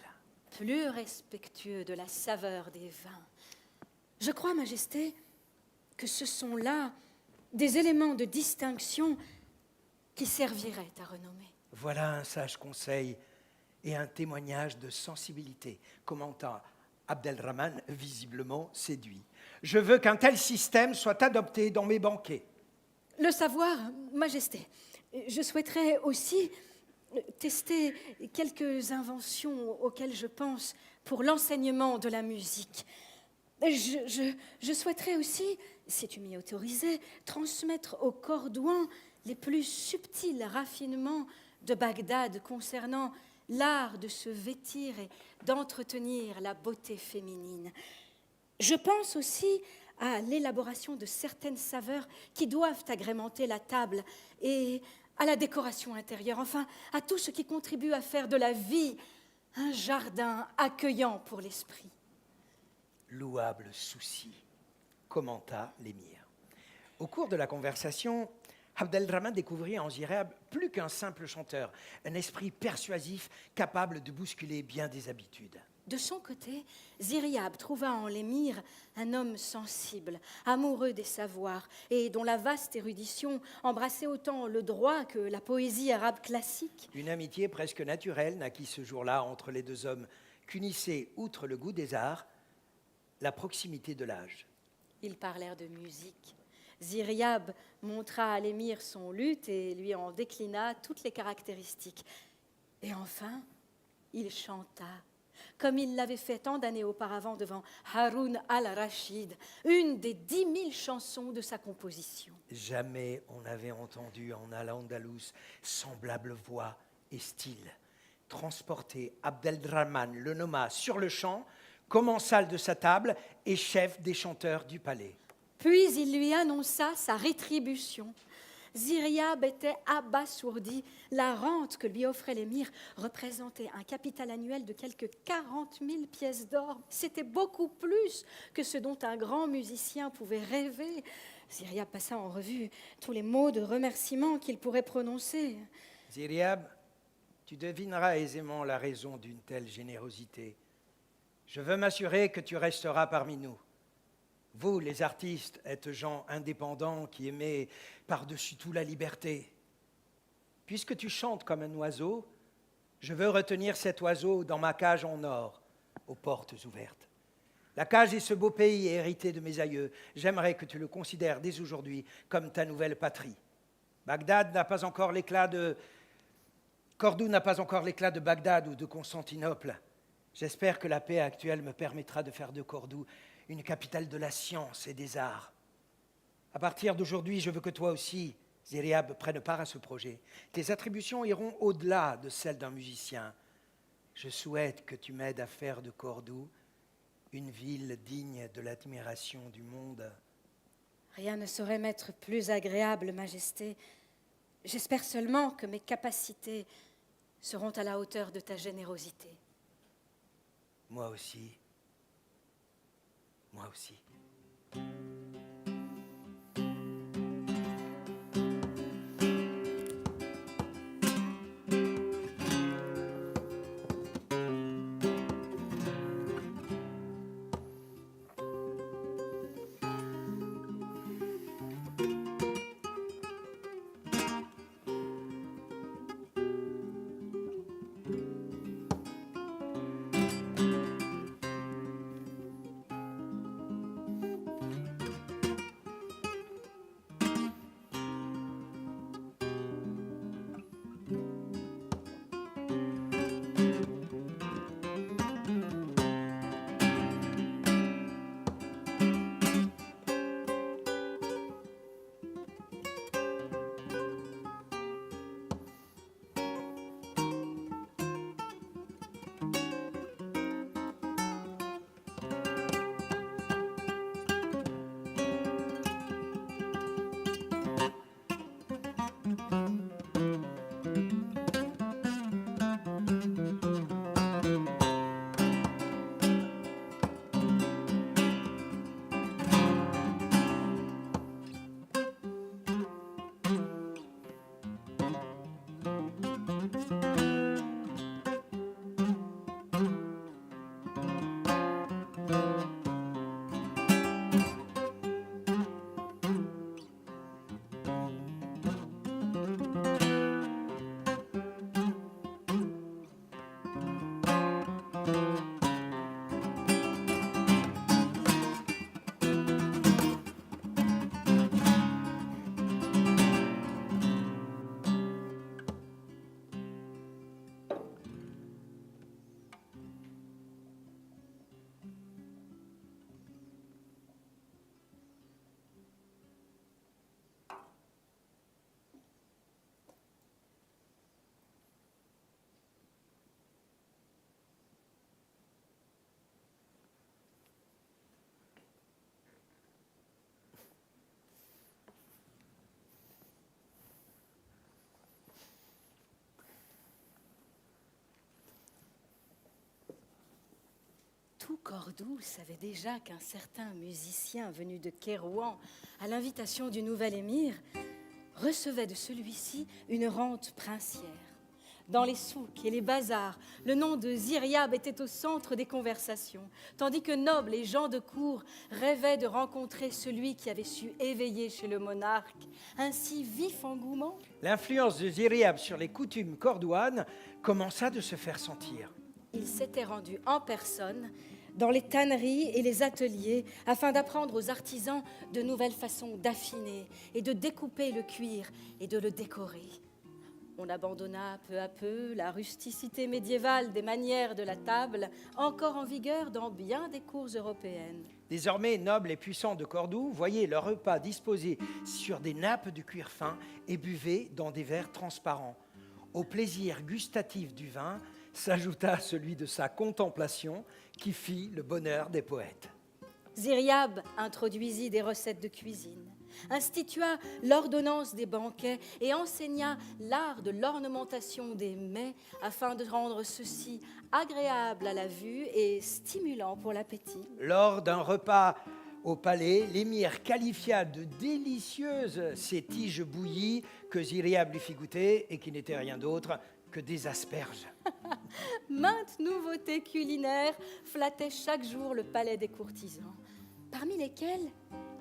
Plus respectueux de la saveur des vins. Je crois, Majesté, que ce sont là des éléments de distinction qui serviraient à renommer. Voilà un sage conseil et un témoignage de sensibilité, commenta Abdelrahman, visiblement séduit. Je veux qu'un tel système soit adopté dans mes banquets. Le savoir, Majesté, je souhaiterais aussi tester quelques inventions auxquelles je pense pour l'enseignement de la musique. Je souhaiterais aussi, si tu m'y autorisais, transmettre aux Cordouans les plus subtils raffinements de Bagdad concernant l'art de se vêtir et d'entretenir la beauté féminine. Je pense aussi à l'élaboration de certaines saveurs qui doivent agrémenter la table et à la décoration intérieure, enfin à tout ce qui contribue à faire de la vie un jardin accueillant pour l'esprit. Louable souci, commenta l'émir. Au cours de la conversation, Abdelrahman découvrit en Ziryab plus qu'un simple chanteur, un esprit persuasif capable de bousculer bien des habitudes. De son côté, Ziryab trouva en l'émir un homme sensible, amoureux des savoirs et dont la vaste érudition embrassait autant le droit que la poésie arabe classique. Une amitié presque naturelle naquit ce jour-là entre les deux hommes, qu'unissait, outre le goût des arts, la proximité de l'âge. Ils parlèrent de musique. Ziryab montra à l'émir son luth et lui en déclina toutes les caractéristiques. Et enfin, il chanta, comme il l'avait fait tant d'années auparavant devant Haroun al-Rachid, une des 10 000 chansons de sa composition. Jamais on n'avait entendu en Al-Andalus semblable voix et style. Transporté, Abdelrahman le nomma sur le champ, commensal de sa table et chef des chanteurs du palais. Puis il lui annonça sa rétribution. Ziryab était abasourdi. La rente que lui offrait l'émir représentait un capital annuel de quelques 40 000 pièces d'or. C'était beaucoup plus que ce dont un grand musicien pouvait rêver. Ziryab passa en revue tous les mots de remerciement qu'il pourrait prononcer. Ziryab, tu devineras aisément la raison d'une telle générosité. Je veux m'assurer que tu resteras parmi nous. Vous, les artistes, êtes gens indépendants qui aimez par-dessus tout la liberté. Puisque tu chantes comme un oiseau, je veux retenir cet oiseau dans ma cage en or, aux portes ouvertes. La cage est ce beau pays hérité de mes aïeux. J'aimerais que tu le considères dès aujourd'hui comme ta nouvelle patrie. Bagdad n'a pas encore l'éclat de... Cordoue n'a pas encore l'éclat de Bagdad ou de Constantinople. J'espère que la paix actuelle me permettra de faire de Cordoue une capitale de la science et des arts. À partir d'aujourd'hui, je veux que toi aussi, Ziryab, prennes part à ce projet. Tes attributions iront au-delà de celles d'un musicien. Je souhaite que tu m'aides à faire de Cordoue une ville digne de l'admiration du monde. Rien ne saurait m'être plus agréable, Majesté. J'espère seulement que mes capacités seront à la hauteur de ta générosité. Moi aussi. Moi aussi. Tout Cordoue savait déjà qu'un certain musicien venu de Kérouan, à l'invitation du nouvel émir, recevait de celui-ci une rente princière. Dans les souks et les bazars, le nom de Ziryab était au centre des conversations, tandis que nobles et gens de cour rêvaient de rencontrer celui qui avait su éveiller chez le monarque un si vif engouement. L'influence de Ziryab sur les coutumes cordouanes commença de se faire sentir. Il s'était rendu en personne dans les tanneries et les ateliers afin d'apprendre aux artisans de nouvelles façons d'affiner et de découper le cuir et de le décorer. On abandonna peu à peu la rusticité médiévale des manières de la table, encore en vigueur dans bien des cours européennes. Désormais, nobles et puissants de Cordoue voyaient leurs repas disposés sur des nappes de cuir fin et buvaient dans des verres transparents. Au plaisir gustatif du vin s'ajouta celui de sa contemplation qui fit le bonheur des poètes. Ziryab introduisit des recettes de cuisine, institua l'ordonnance des banquets et enseigna l'art de l'ornementation des mets afin de rendre ceux-ci agréables à la vue et stimulants pour l'appétit. Lors d'un repas au palais, l'émir qualifia de délicieuses ces tiges bouillies que Ziryab lui fit goûter et qui n'étaient rien d'autre que des asperges. Maintes nouveautés culinaires flattaient chaque jour le palais des courtisans, parmi lesquelles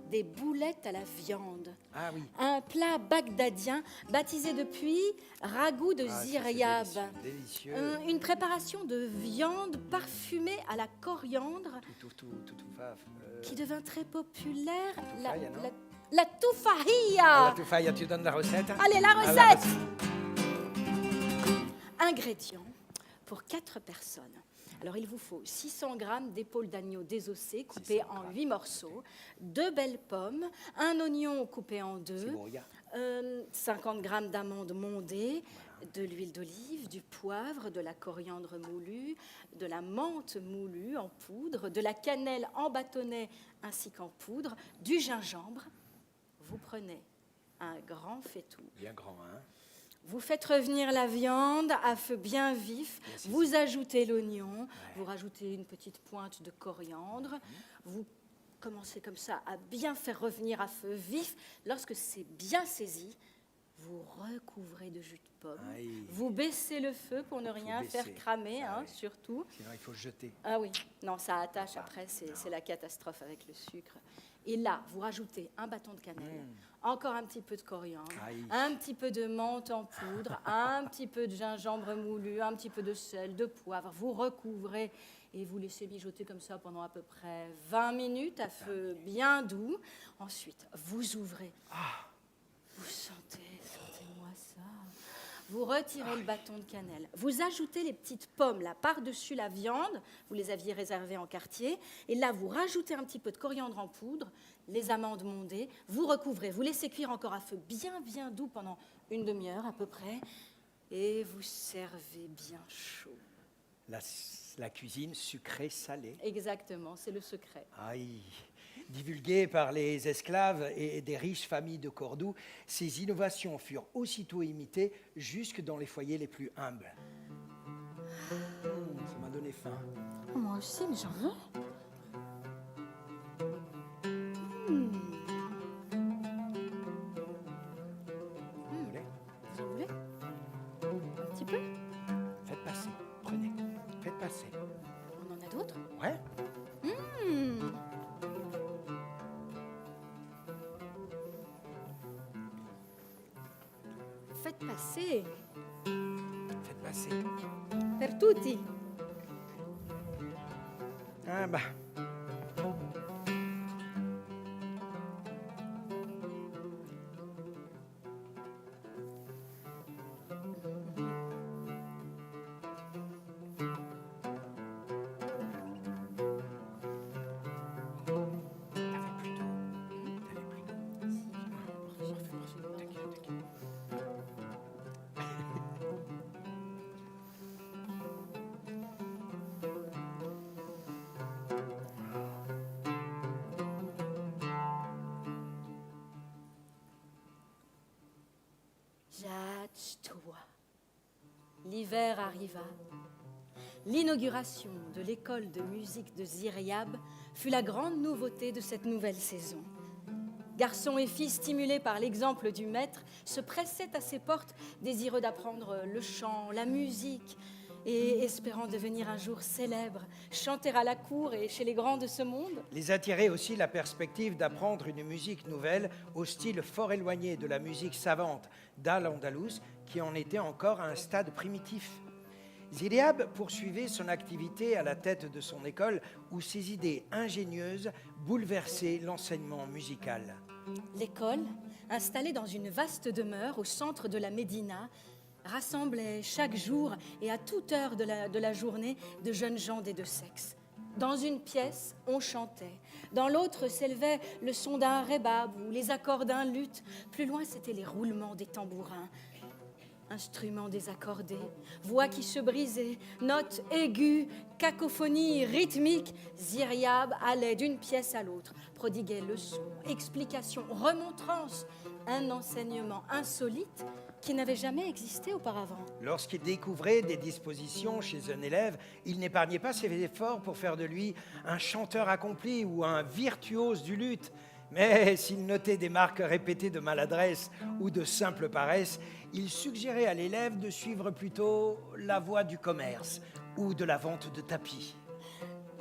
des boulettes à la viande. Ah oui. Un plat bagdadien baptisé depuis ragoût de Ziryab. Délicieux. Une préparation de viande parfumée à la coriandre Tout, qui devint très populaire. Touffaïa, non La touffaïa. La touffaïa, tu donnes la recette? Allez, la recette. Ingrédients pour 4 personnes. Alors, il vous faut 600 g d'épaule d'agneau désossée coupée en 8 morceaux, 2 belles pommes, un oignon coupé en 2, 50 g d'amandes mondées, de l'huile d'olive, du poivre, de la coriandre moulue, de la menthe moulue en poudre, de la cannelle en bâtonnet ainsi qu'en poudre, du gingembre. Vous prenez un grand faitout. Bien grand, hein? Vous faites revenir la viande à feu bien vif, vous ajoutez l'oignon, vous rajoutez une petite pointe de coriandre, vous commencez comme ça à bien faire revenir à feu vif. Lorsque c'est bien saisi, vous recouvrez de jus de pomme, vous baissez le feu pour ne rien faire cramer, surtout. Sinon, il faut jeter. Ah oui, non, ça attache après, c'est la catastrophe avec le sucre. Et là, vous rajoutez un bâton de cannelle, encore un petit peu de coriandre, un petit peu de menthe en poudre, un petit peu de gingembre moulu, un petit peu de sel, de poivre. Vous recouvrez et vous laissez mijoter comme ça pendant à peu près 20 minutes à feu bien doux. Ensuite, vous ouvrez. Vous sentez-moi ça. Vous retirez le bâton de cannelle. Vous ajoutez les petites pommes là par-dessus la viande. Vous les aviez réservées en quartier. Et là, vous rajoutez un petit peu de coriandre en poudre, les amandes mondées. Vous recouvrez. Vous laissez cuire encore à feu bien doux pendant une demi-heure à peu près. Et vous servez bien chaud. La cuisine sucrée-salée. Exactement, c'est le secret. Aïe. Divulguées par les esclaves et des riches familles de Cordoue, ces innovations furent aussitôt imitées jusque dans les foyers les plus humbles. Ça m'a donné faim. Moi aussi, mais j'en veux. Vous voulez? Vous en voulez? Un petit peu? Faites passer, prenez, faites passer. On en a d'autres? Ouais? Faites passer. Faites passer. Per tutti. Ah bah. L'hiver arriva. L'inauguration de l'école de musique de Ziryab fut la grande nouveauté de cette nouvelle saison. Garçons et filles stimulés par l'exemple du maître se pressaient à ses portes, désireux d'apprendre le chant, la musique et espérant devenir un jour célèbres, chanter à la cour et chez les grands de ce monde. Les attirait aussi la perspective d'apprendre une musique nouvelle au style fort éloigné de la musique savante d'Al-Andalus qui en était encore à un stade primitif. Ziryab poursuivait son activité à la tête de son école où ses idées ingénieuses bouleversaient l'enseignement musical. L'école, installée dans une vaste demeure au centre de la Médina, rassemblait chaque jour et à toute heure de la journée de jeunes gens des deux sexes. Dans une pièce, on chantait. Dans l'autre s'élevait le son d'un rébab ou les accords d'un luth. Plus loin, c'étaient les roulements des tambourins. Instruments désaccordés, voix qui se brisaient, notes aiguës, cacophonie rythmique. Ziryab allait d'une pièce à l'autre, prodiguait leçons, explications, remontrances, un enseignement insolite qui n'avait jamais existé auparavant. Lorsqu'il découvrait des dispositions chez un élève, il n'épargnait pas ses efforts pour faire de lui un chanteur accompli ou un virtuose du luth. Mais s'il notait des marques répétées de maladresse ou de simple paresse, il suggérait à l'élève de suivre plutôt la voie du commerce ou de la vente de tapis.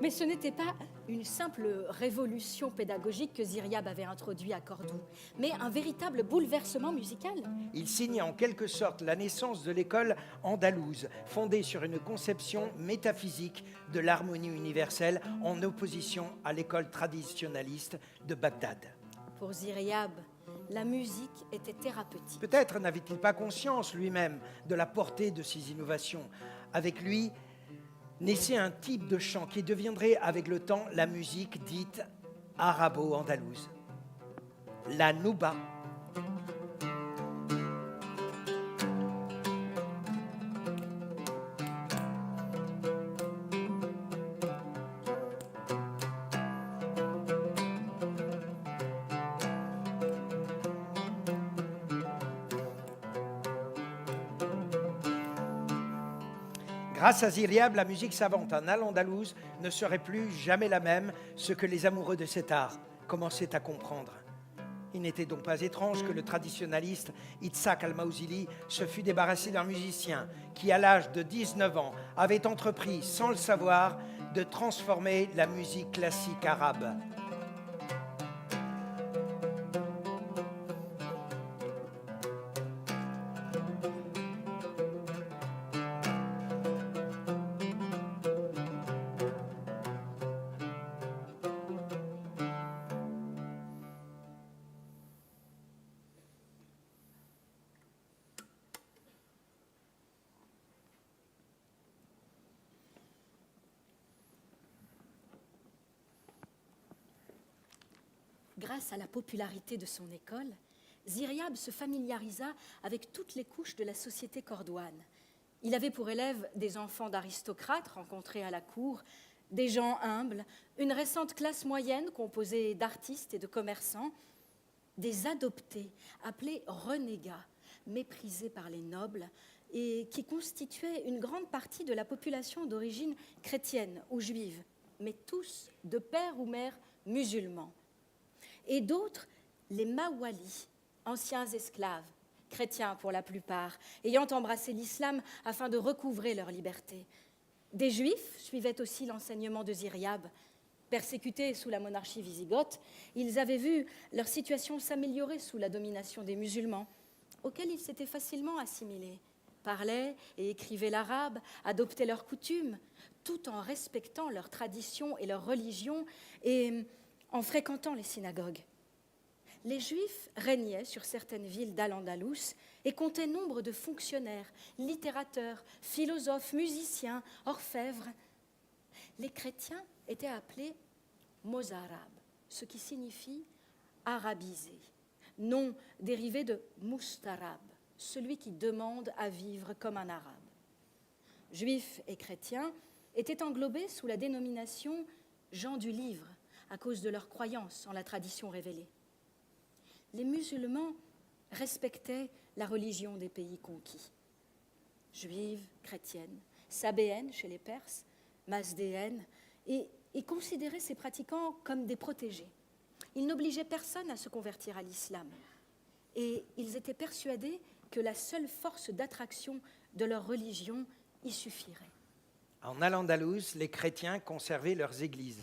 Mais ce n'était pas une simple révolution pédagogique que Ziryab avait introduit à Cordoue, mais un véritable bouleversement musical. Il signe en quelque sorte la naissance de l'école andalouse, fondée sur une conception métaphysique de l'harmonie universelle en opposition à l'école traditionnaliste de Bagdad. Pour Ziryab, la musique était thérapeutique. Peut-être n'avait-il pas conscience lui-même de la portée de ces innovations. Avec lui, naissait un type de chant qui deviendrait avec le temps la musique dite arabo-andalouse, la nouba. Grâce à Ziryab, la musique savante en al-Andalouse ne serait plus jamais la même, ce que les amoureux de cet art commençaient à comprendre. Il n'était donc pas étrange que le traditionnaliste Itzhak al-Mausili se fût débarrassé d'un musicien qui, à l'âge de 19 ans, avait entrepris, sans le savoir, de transformer la musique classique arabe. Grâce à la popularité de son école, Ziryab se familiarisa avec toutes les couches de la société cordoine. Il avait pour élèves des enfants d'aristocrates rencontrés à la cour, des gens humbles, une récente classe moyenne composée d'artistes et de commerçants, des adoptés appelés renégats, méprisés par les nobles et qui constituaient une grande partie de la population d'origine chrétienne ou juive, mais tous de père ou mère musulmans. Et d'autres, les Mawalis, anciens esclaves, chrétiens pour la plupart, ayant embrassé l'islam afin de recouvrer leur liberté. Des Juifs suivaient aussi l'enseignement de Ziryab. Persécutés sous la monarchie wisigothe, ils avaient vu leur situation s'améliorer sous la domination des musulmans, auxquels ils s'étaient facilement assimilés, parlaient et écrivaient l'arabe, adoptaient leurs coutumes, tout en respectant leurs traditions et leur religion et en fréquentant les synagogues. Les Juifs régnaient sur certaines villes d'Al-Andalus et comptaient nombre de fonctionnaires, littérateurs, philosophes, musiciens, orfèvres. Les chrétiens étaient appelés mozarabes, ce qui signifie arabisé, nom dérivé de mustarab, celui qui demande à vivre comme un arabe. Juifs et chrétiens étaient englobés sous la dénomination gens du livre à cause de leur croyance en la tradition révélée. Les musulmans respectaient la religion des pays conquis. Juive, chrétienne, sabéenne chez les Perses, mazdéenne, et considéraient ces pratiquants comme des protégés. Ils n'obligeaient personne à se convertir à l'islam. Et ils étaient persuadés que la seule force d'attraction de leur religion y suffirait. En Al-Andalus, les chrétiens conservaient leurs églises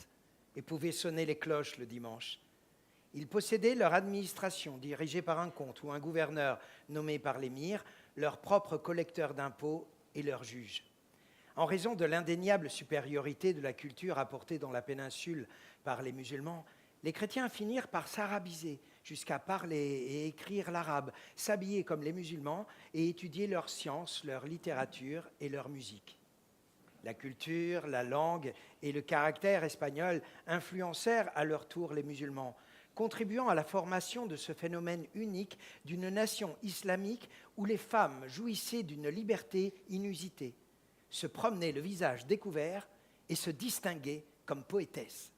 et pouvaient sonner les cloches le dimanche. Ils possédaient leur administration dirigée par un comte ou un gouverneur nommé par l'émir, leur propre collecteur d'impôts et leur juge. En raison de l'indéniable supériorité de la culture apportée dans la péninsule par les musulmans, les chrétiens finirent par s'arabiser jusqu'à parler et écrire l'arabe, s'habiller comme les musulmans et étudier leurs sciences, leur littérature et leur musique. La culture, la langue et le caractère espagnol influencèrent à leur tour les musulmans, contribuant à la formation de ce phénomène unique d'une nation islamique où les femmes jouissaient d'une liberté inusitée, se promenaient le visage découvert et se distinguaient comme poétesses.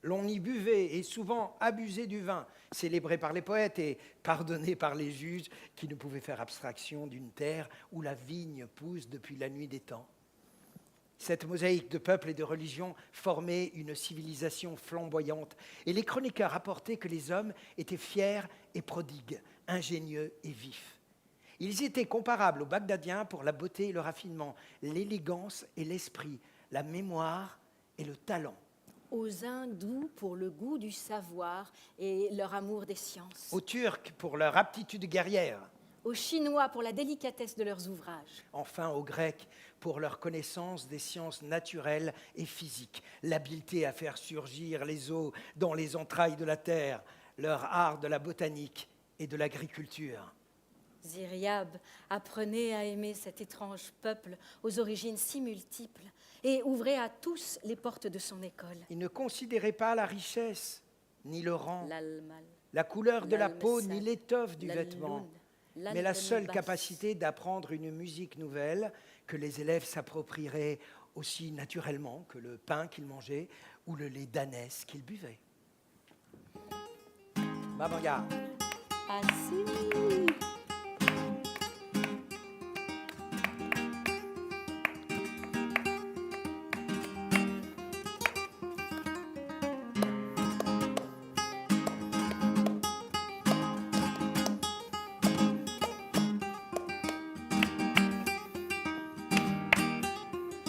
L'on y buvait et souvent abusait du vin, célébré par les poètes et pardonné par les juges qui ne pouvaient faire abstraction d'une terre où la vigne pousse depuis la nuit des temps. Cette mosaïque de peuples et de religions formait une civilisation flamboyante et les chroniqueurs rapportaient que les hommes étaient fiers et prodigues, ingénieux et vifs. Ils étaient comparables aux Bagdadiens pour la beauté et le raffinement, l'élégance et l'esprit, la mémoire et le talent. Aux Hindous pour le goût du savoir et leur amour des sciences. Aux Turcs pour leur aptitude guerrière. Aux Chinois pour la délicatesse de leurs ouvrages. Enfin aux Grecs pour leur connaissance des sciences naturelles et physiques, l'habileté à faire surgir les eaux dans les entrailles de la terre, leur art de la botanique et de l'agriculture. Ziryab apprenait à aimer cet étrange peuple aux origines si multiples et ouvrait à tous les portes de son école. Il ne considérait pas la richesse, ni le rang, la couleur de la peau, ni l'étoffe du vêtement, mais la seule capacité d'apprendre une musique nouvelle que les élèves s'approprieraient aussi naturellement que le pain qu'ils mangeaient ou le lait d'ânesse qu'ils buvaient. Babanga. Assis.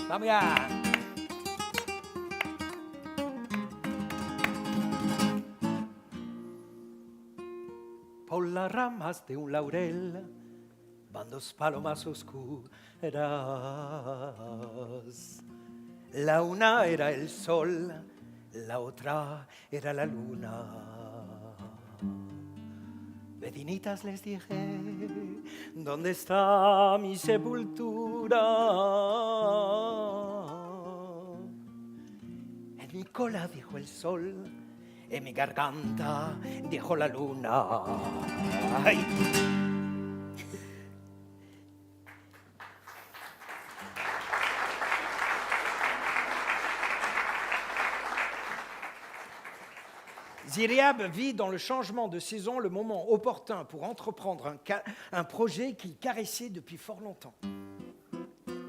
Vamos ya. Por las ramas de un laurel van dos palomas oscuras. La una era el sol, la otra era la luna. Vecinitas les dije, ¿dónde está mi sepultura? En mi cola, dijo el sol, en mi garganta, dijo la luna. ¡Ay! Ziryab vit dans le changement de saison le moment opportun pour entreprendre un projet qu'il caressait depuis fort longtemps.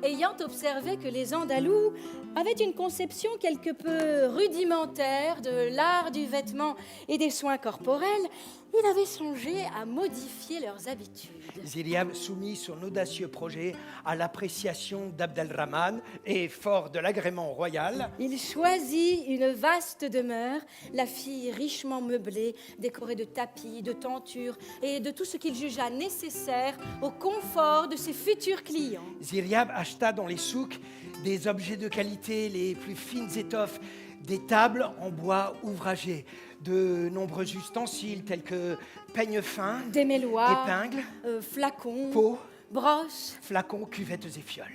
Ayant observé que les Andalous avaient une conception quelque peu rudimentaire de l'art du vêtement et des soins corporels, il avait songé à modifier leurs habitudes. Ziryab soumit son audacieux projet à l'appréciation d'Abd al-Rahman et, fort de l'agrément royal, il choisit une vaste demeure, la fit richement meublée, décorée de tapis, de tentures et de tout ce qu'il jugea nécessaire au confort de ses futurs clients. Ziryab acheta dans les souks des objets de qualité, les plus fines étoffes, des tables en bois ouvragé, de nombreux ustensiles tels que peignes fins, démêloirs, épingles, flacons, pots, brosses, flacons, cuvettes et fioles.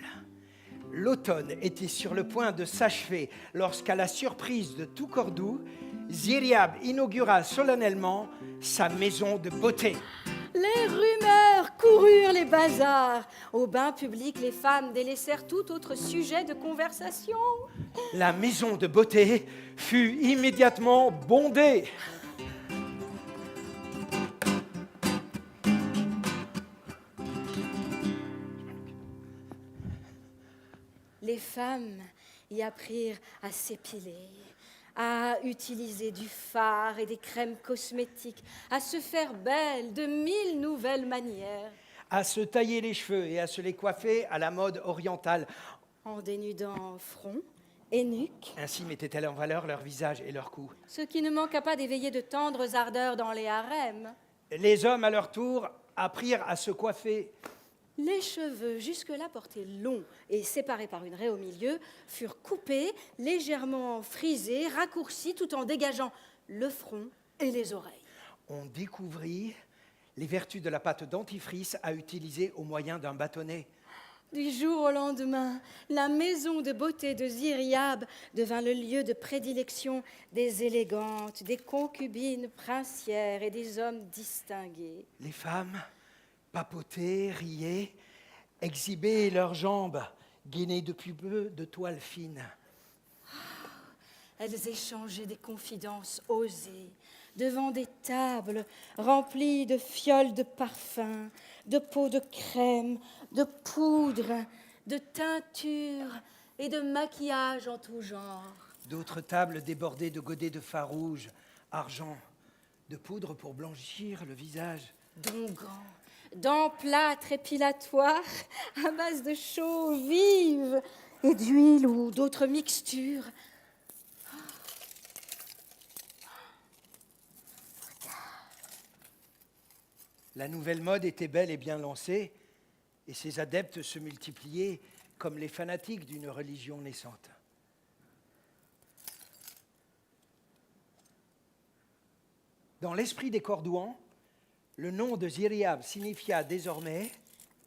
L'automne était sur le point de s'achever lorsqu'à la surprise de tout Cordoue, Ziryab inaugura solennellement sa maison de beauté. Les rumeurs coururent les bazars. Au bain public, les femmes délaissèrent tout autre sujet de conversation. La maison de beauté fut immédiatement bondée. les femmes y apprirent à s'épiler, à utiliser du fard et des crèmes cosmétiques, à se faire belle de 1000 nouvelles manières. À se tailler les cheveux et à se les coiffer à la mode orientale. En dénudant front et nuque. Ainsi mettaient-elles en valeur leur visage et leur cou. Ce qui ne manqua pas d'éveiller de tendres ardeurs dans les harems. Les hommes, à leur tour, apprirent à se coiffer. Les cheveux, jusque-là portés longs et séparés par une raie au milieu, furent coupés, légèrement frisés, raccourcis, tout en dégageant le front et les oreilles. On découvrit les vertus de la pâte dentifrice à utiliser au moyen d'un bâtonnet. Du jour au lendemain, la maison de beauté de Ziryab devint le lieu de prédilection des élégantes, des concubines princières et des hommes distingués. Les femmes papotaient, riaient, exhibaient leurs jambes, gainées depuis peu de toile fine. Elles échangeaient des confidences osées devant des tables remplies de fioles de parfum, de pots de crème, de poudre, de teinture et de maquillage en tout genre. D'autres tables débordaient de godets de fard rouge, argent, de poudre pour blanchir le visage. D'onguents, d'emplâtre épilatoire à base de chaux vive et d'huile ou d'autres mixtures. La nouvelle mode était belle et bien lancée, et ses adeptes se multipliaient comme les fanatiques d'une religion naissante. Dans l'esprit des Cordouans, le nom de Ziryab signifia désormais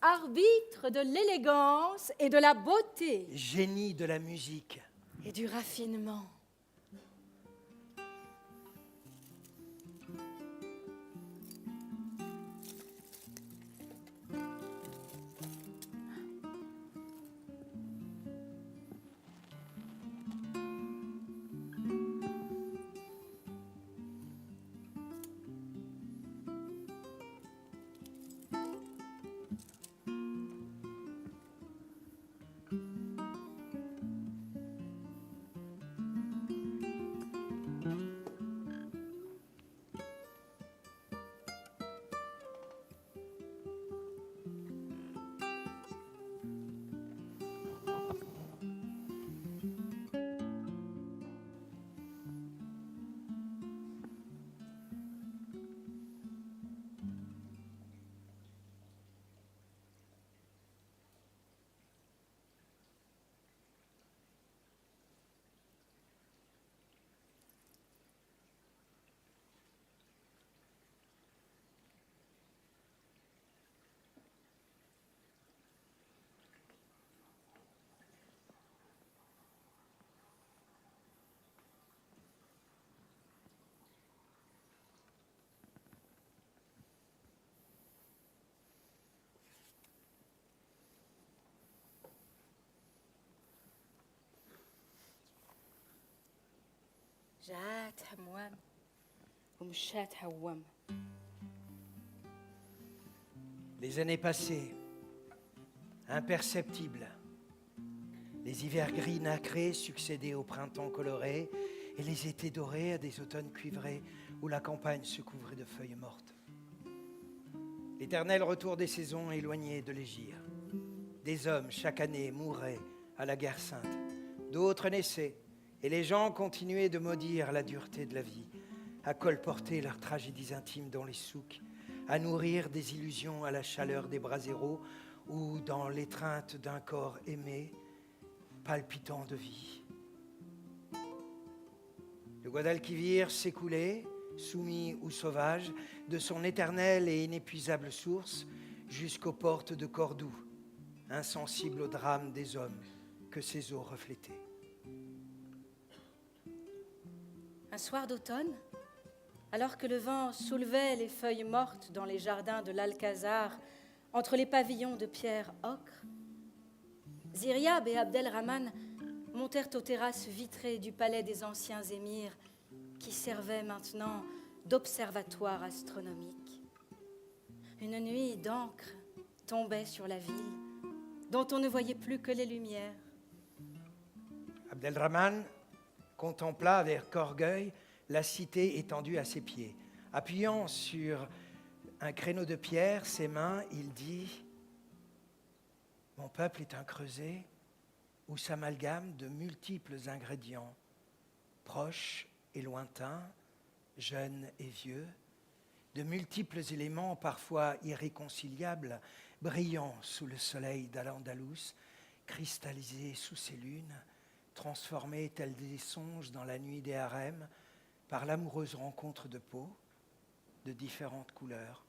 arbitre de l'élégance et de la beauté. Génie de la musique. Et du raffinement. جات حموام ومشات حوام. Les années passées, imperceptibles. Les hivers gris nacrés succédaient aux printemps colorés et les étés dorés à des automnes cuivrés où la campagne se couvrait de feuilles mortes. L'éternel retour des saisons éloigné de l'Égir. Des hommes, chaque année, mouraient à la guerre sainte. D'autres naissaient, et les gens continuaient de maudire la dureté de la vie, à colporter leurs tragédies intimes dans les souks, à nourrir des illusions à la chaleur des braséros ou dans l'étreinte d'un corps aimé, palpitant de vie. Le Guadalquivir s'écoulait, soumis ou sauvage, de son éternelle et inépuisable source jusqu'aux portes de Cordoue, insensible au drame des hommes que ses eaux reflétaient. Un soir d'automne, alors que le vent soulevait les feuilles mortes dans les jardins de l'Alcazar, entre les pavillons de pierre ocre, Ziryab et Abdelrahman montèrent aux terrasses vitrées du palais des anciens émirs, qui servait maintenant d'observatoire astronomique. Une nuit d'encre tombait sur la ville, dont on ne voyait plus que les lumières. Abdelrahman contempla avec orgueil la cité étendue à ses pieds. Appuyant sur un créneau de pierre, ses mains, il dit « Mon peuple est un creuset où s'amalgament de multiples ingrédients, proches et lointains, jeunes et vieux, de multiples éléments parfois irréconciliables, brillant sous le soleil d'Al-Andalus, cristallisés sous ses lunes, transformés tels des songes dans la nuit des harems par l'amoureuse rencontre de peaux de différentes couleurs.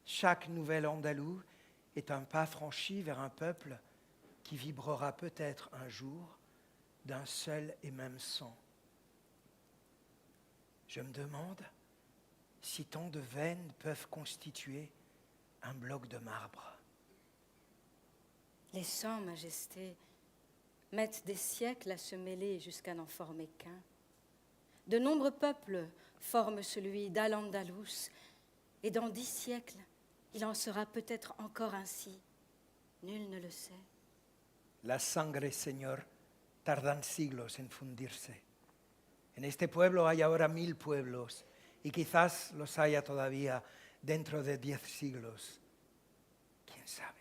Chaque nouvel Andalou est un pas franchi vers un peuple qui vibrera peut-être un jour d'un seul et même sang. Je me demande si tant de veines peuvent constituer un bloc de marbre. Les sangs, Majesté, mettent des siècles à se mêler jusqu'à n'en former qu'un. De nombreux peuples forment celui d'Al-Andalus, et dans 10 siècles, il en sera peut-être encore ainsi. Nul ne le sait. La sangre, Señor, tardan siglos en fundirse. En este pueblo hay ahora 1000 pueblos, y quizás los haya todavía dentro de 10 siglos. ¿Quién sabe?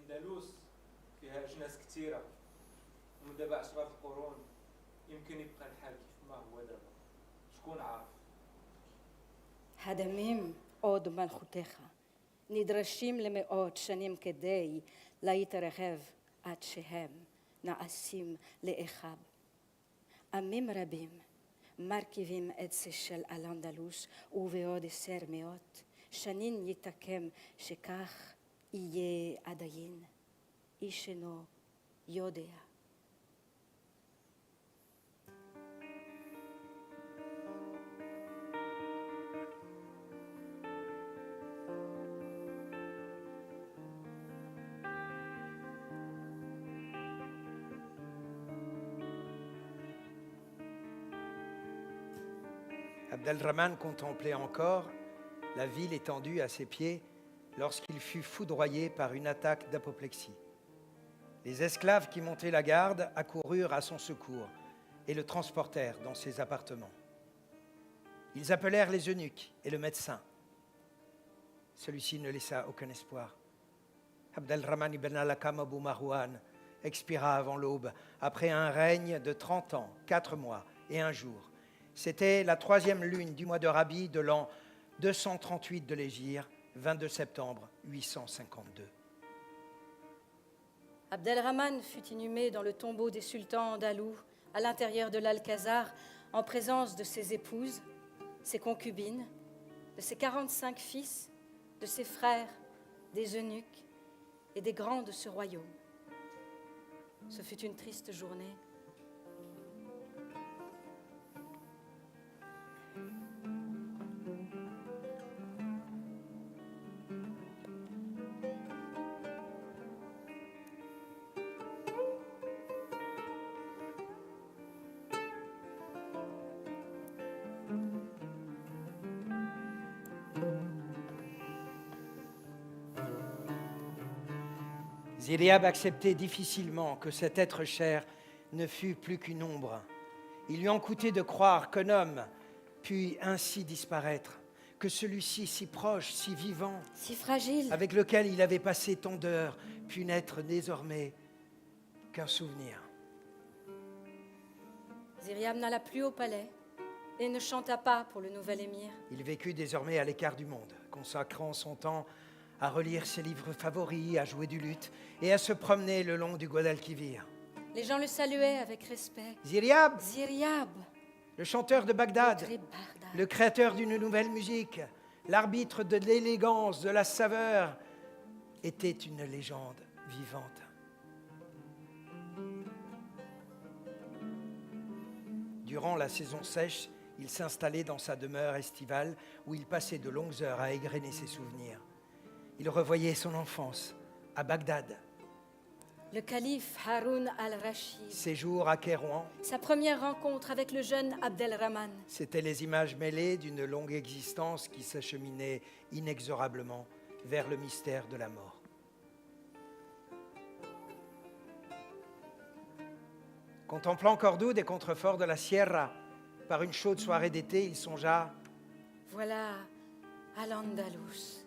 الأندلس فيها أجناس كثيرة ومن دابا 10 القرون يمكن يبقى الحال كيف ما هو دابا شكون عارف הדמים עוד מלכותך, נדרשים למאות שנים כדי להתרחב עד שהם נעשים לאחד. עמים רבים מרכיבים את של אל-אנדלוס ובעוד 10 מאות שנים יתקם שכך יהיה עדיין, איש אינו יודע. Abdelrahman contemplait encore la ville étendue à ses pieds lorsqu'il fut foudroyé par une attaque d'apoplexie. Les esclaves qui montaient la garde accoururent à son secours et le transportèrent dans ses appartements. Ils appelèrent les eunuques et le médecin. Celui-ci ne laissa aucun espoir. Abdelrahman ibn al-Hakam Abu Marwan expira avant l'aube, après un règne de 30 ans, 4 mois et 1 jour. C'était la 3e lune du mois de Rabi de l'an 238 de l'Hégire, 22 septembre 852. Abdelrahman fut inhumé dans le tombeau des sultans andalous à l'intérieur de l'Alcazar en présence de ses épouses, ses concubines, de ses 45 fils, de ses frères, des eunuques et des grands de ce royaume. Ce fut une triste journée. Ziryab acceptait difficilement que cet être cher ne fût plus qu'une ombre. Il lui en coûtait de croire qu'un homme pût ainsi disparaître, que celui-ci si proche, si vivant, si fragile, avec lequel il avait passé tant d'heures, pût n'être désormais qu'un souvenir. Ziryab n'alla plus au palais et ne chanta pas pour le nouvel émir. Il vécut désormais à l'écart du monde, consacrant son temps à relire ses livres favoris, à jouer du luth et à se promener le long du Guadalquivir. Les gens le saluaient avec respect. Ziryab, Ziryab, le chanteur de Bagdad, Bagdad, le créateur d'une nouvelle musique, l'arbitre de l'élégance, de la saveur, était une légende vivante. Durant la saison sèche, il s'installait dans sa demeure estivale où il passait de longues heures à égrener ses souvenirs. Il revoyait son enfance à Bagdad, le calife Haroun al-Rachid, ses jours à Kairouan. Sa première rencontre avec le jeune Abdelrahman. C'étaient les images mêlées d'une longue existence qui s'acheminait inexorablement vers le mystère de la mort. Contemplant Cordoue des contreforts de la Sierra, par une chaude soirée d'été, il songea: Voilà Al-Andalus,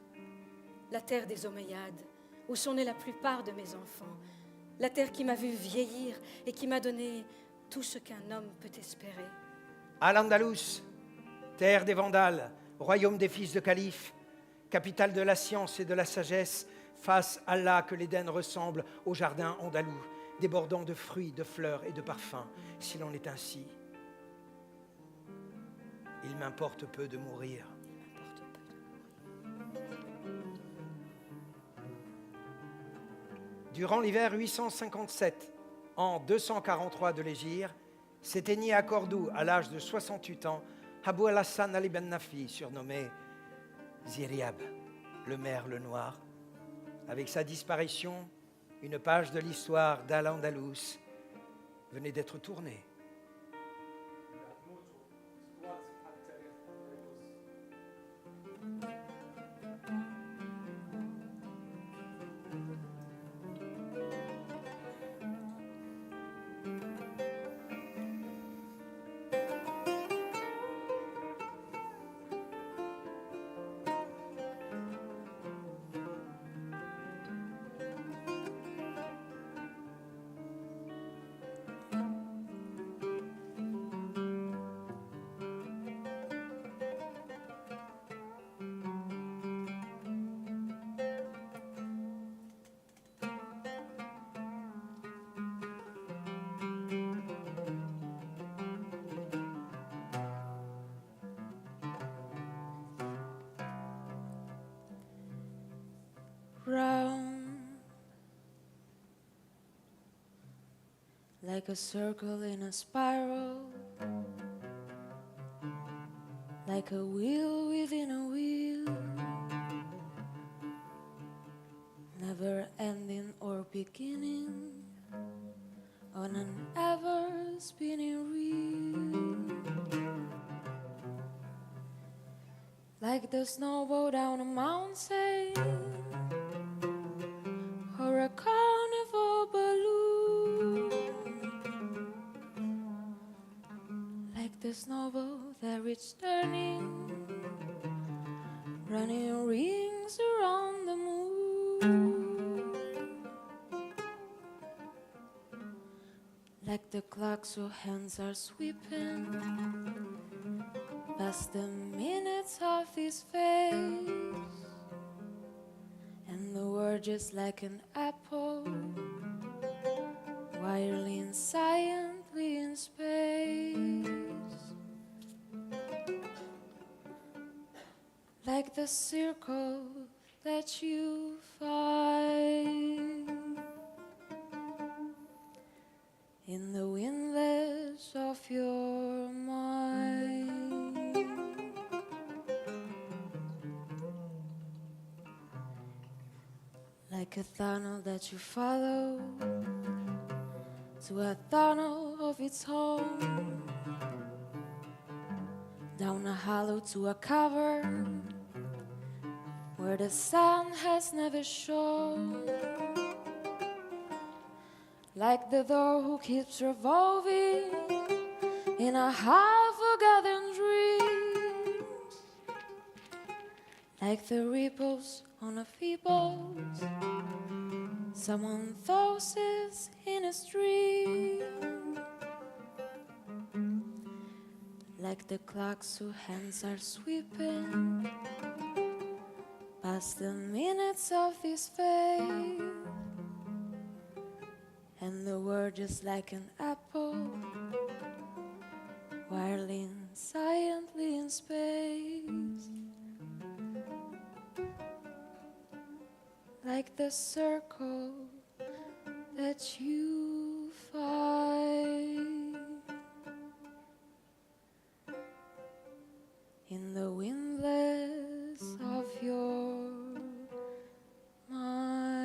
la terre des Omeyyades, où sont nés la plupart de mes enfants, la terre qui m'a vu vieillir et qui m'a donné tout ce qu'un homme peut espérer. Al-Andalus, terre des Vandales, royaume des fils de calife, capitale de la science et de la sagesse, face à Allah que l'Éden ressemble au jardin andalou, débordant de fruits, de fleurs et de parfums, s'il en est ainsi. Il m'importe peu de mourir. Durant l'hiver 857, en 243 de l'Hégire, s'éteignit à Cordoue, à l'âge de 68 ans, Abou al-Hassan Ali Ben Nafi, surnommé Ziryab, le merle noir. Avec sa disparition, une page de l'histoire d'Al-Andalus venait d'être tournée. Round like a circle in a spiral, like a wheel within a wheel, never ending or beginning on an ever spinning reel, like the snowball down a mountain or a carnival balloon, like the snowball that it's turning, running rings around the moon, like the clocks whose hands are sweeping past the minutes of his face. And the world just like an apple, whirling silently in space, like the circle that you find in the windlass of your mind. Like a tunnel that you follow to a tunnel of its own, down a hollow to a cavern where the sun has never shone, like the door who keeps revolving in a half-forgotten dream, like the ripples on a feeble someone tosses in a stream, like the clocks whose hands are sweeping past the minutes of this fate, and the world just like an apple, whirling silently in space, like the circle that you find in the windlass of your mind.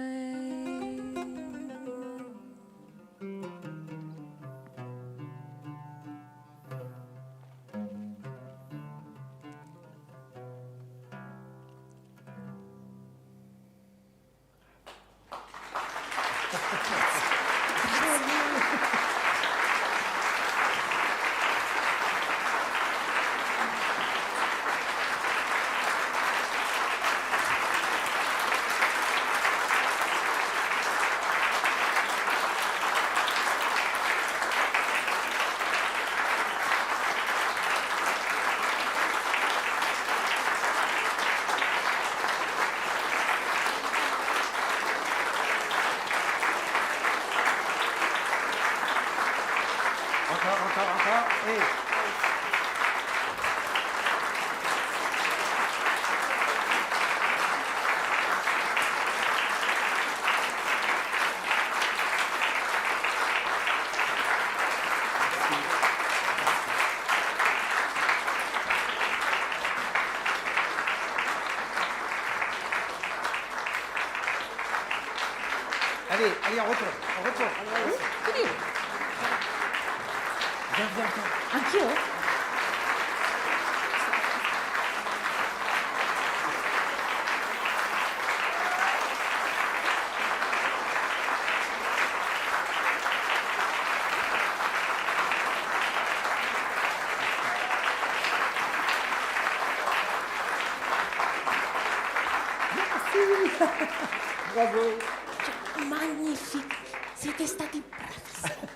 encore. Et... Allez, on retourne. Viens. Anch'io? Bravo. Magnifique. Siete stati bravissimi.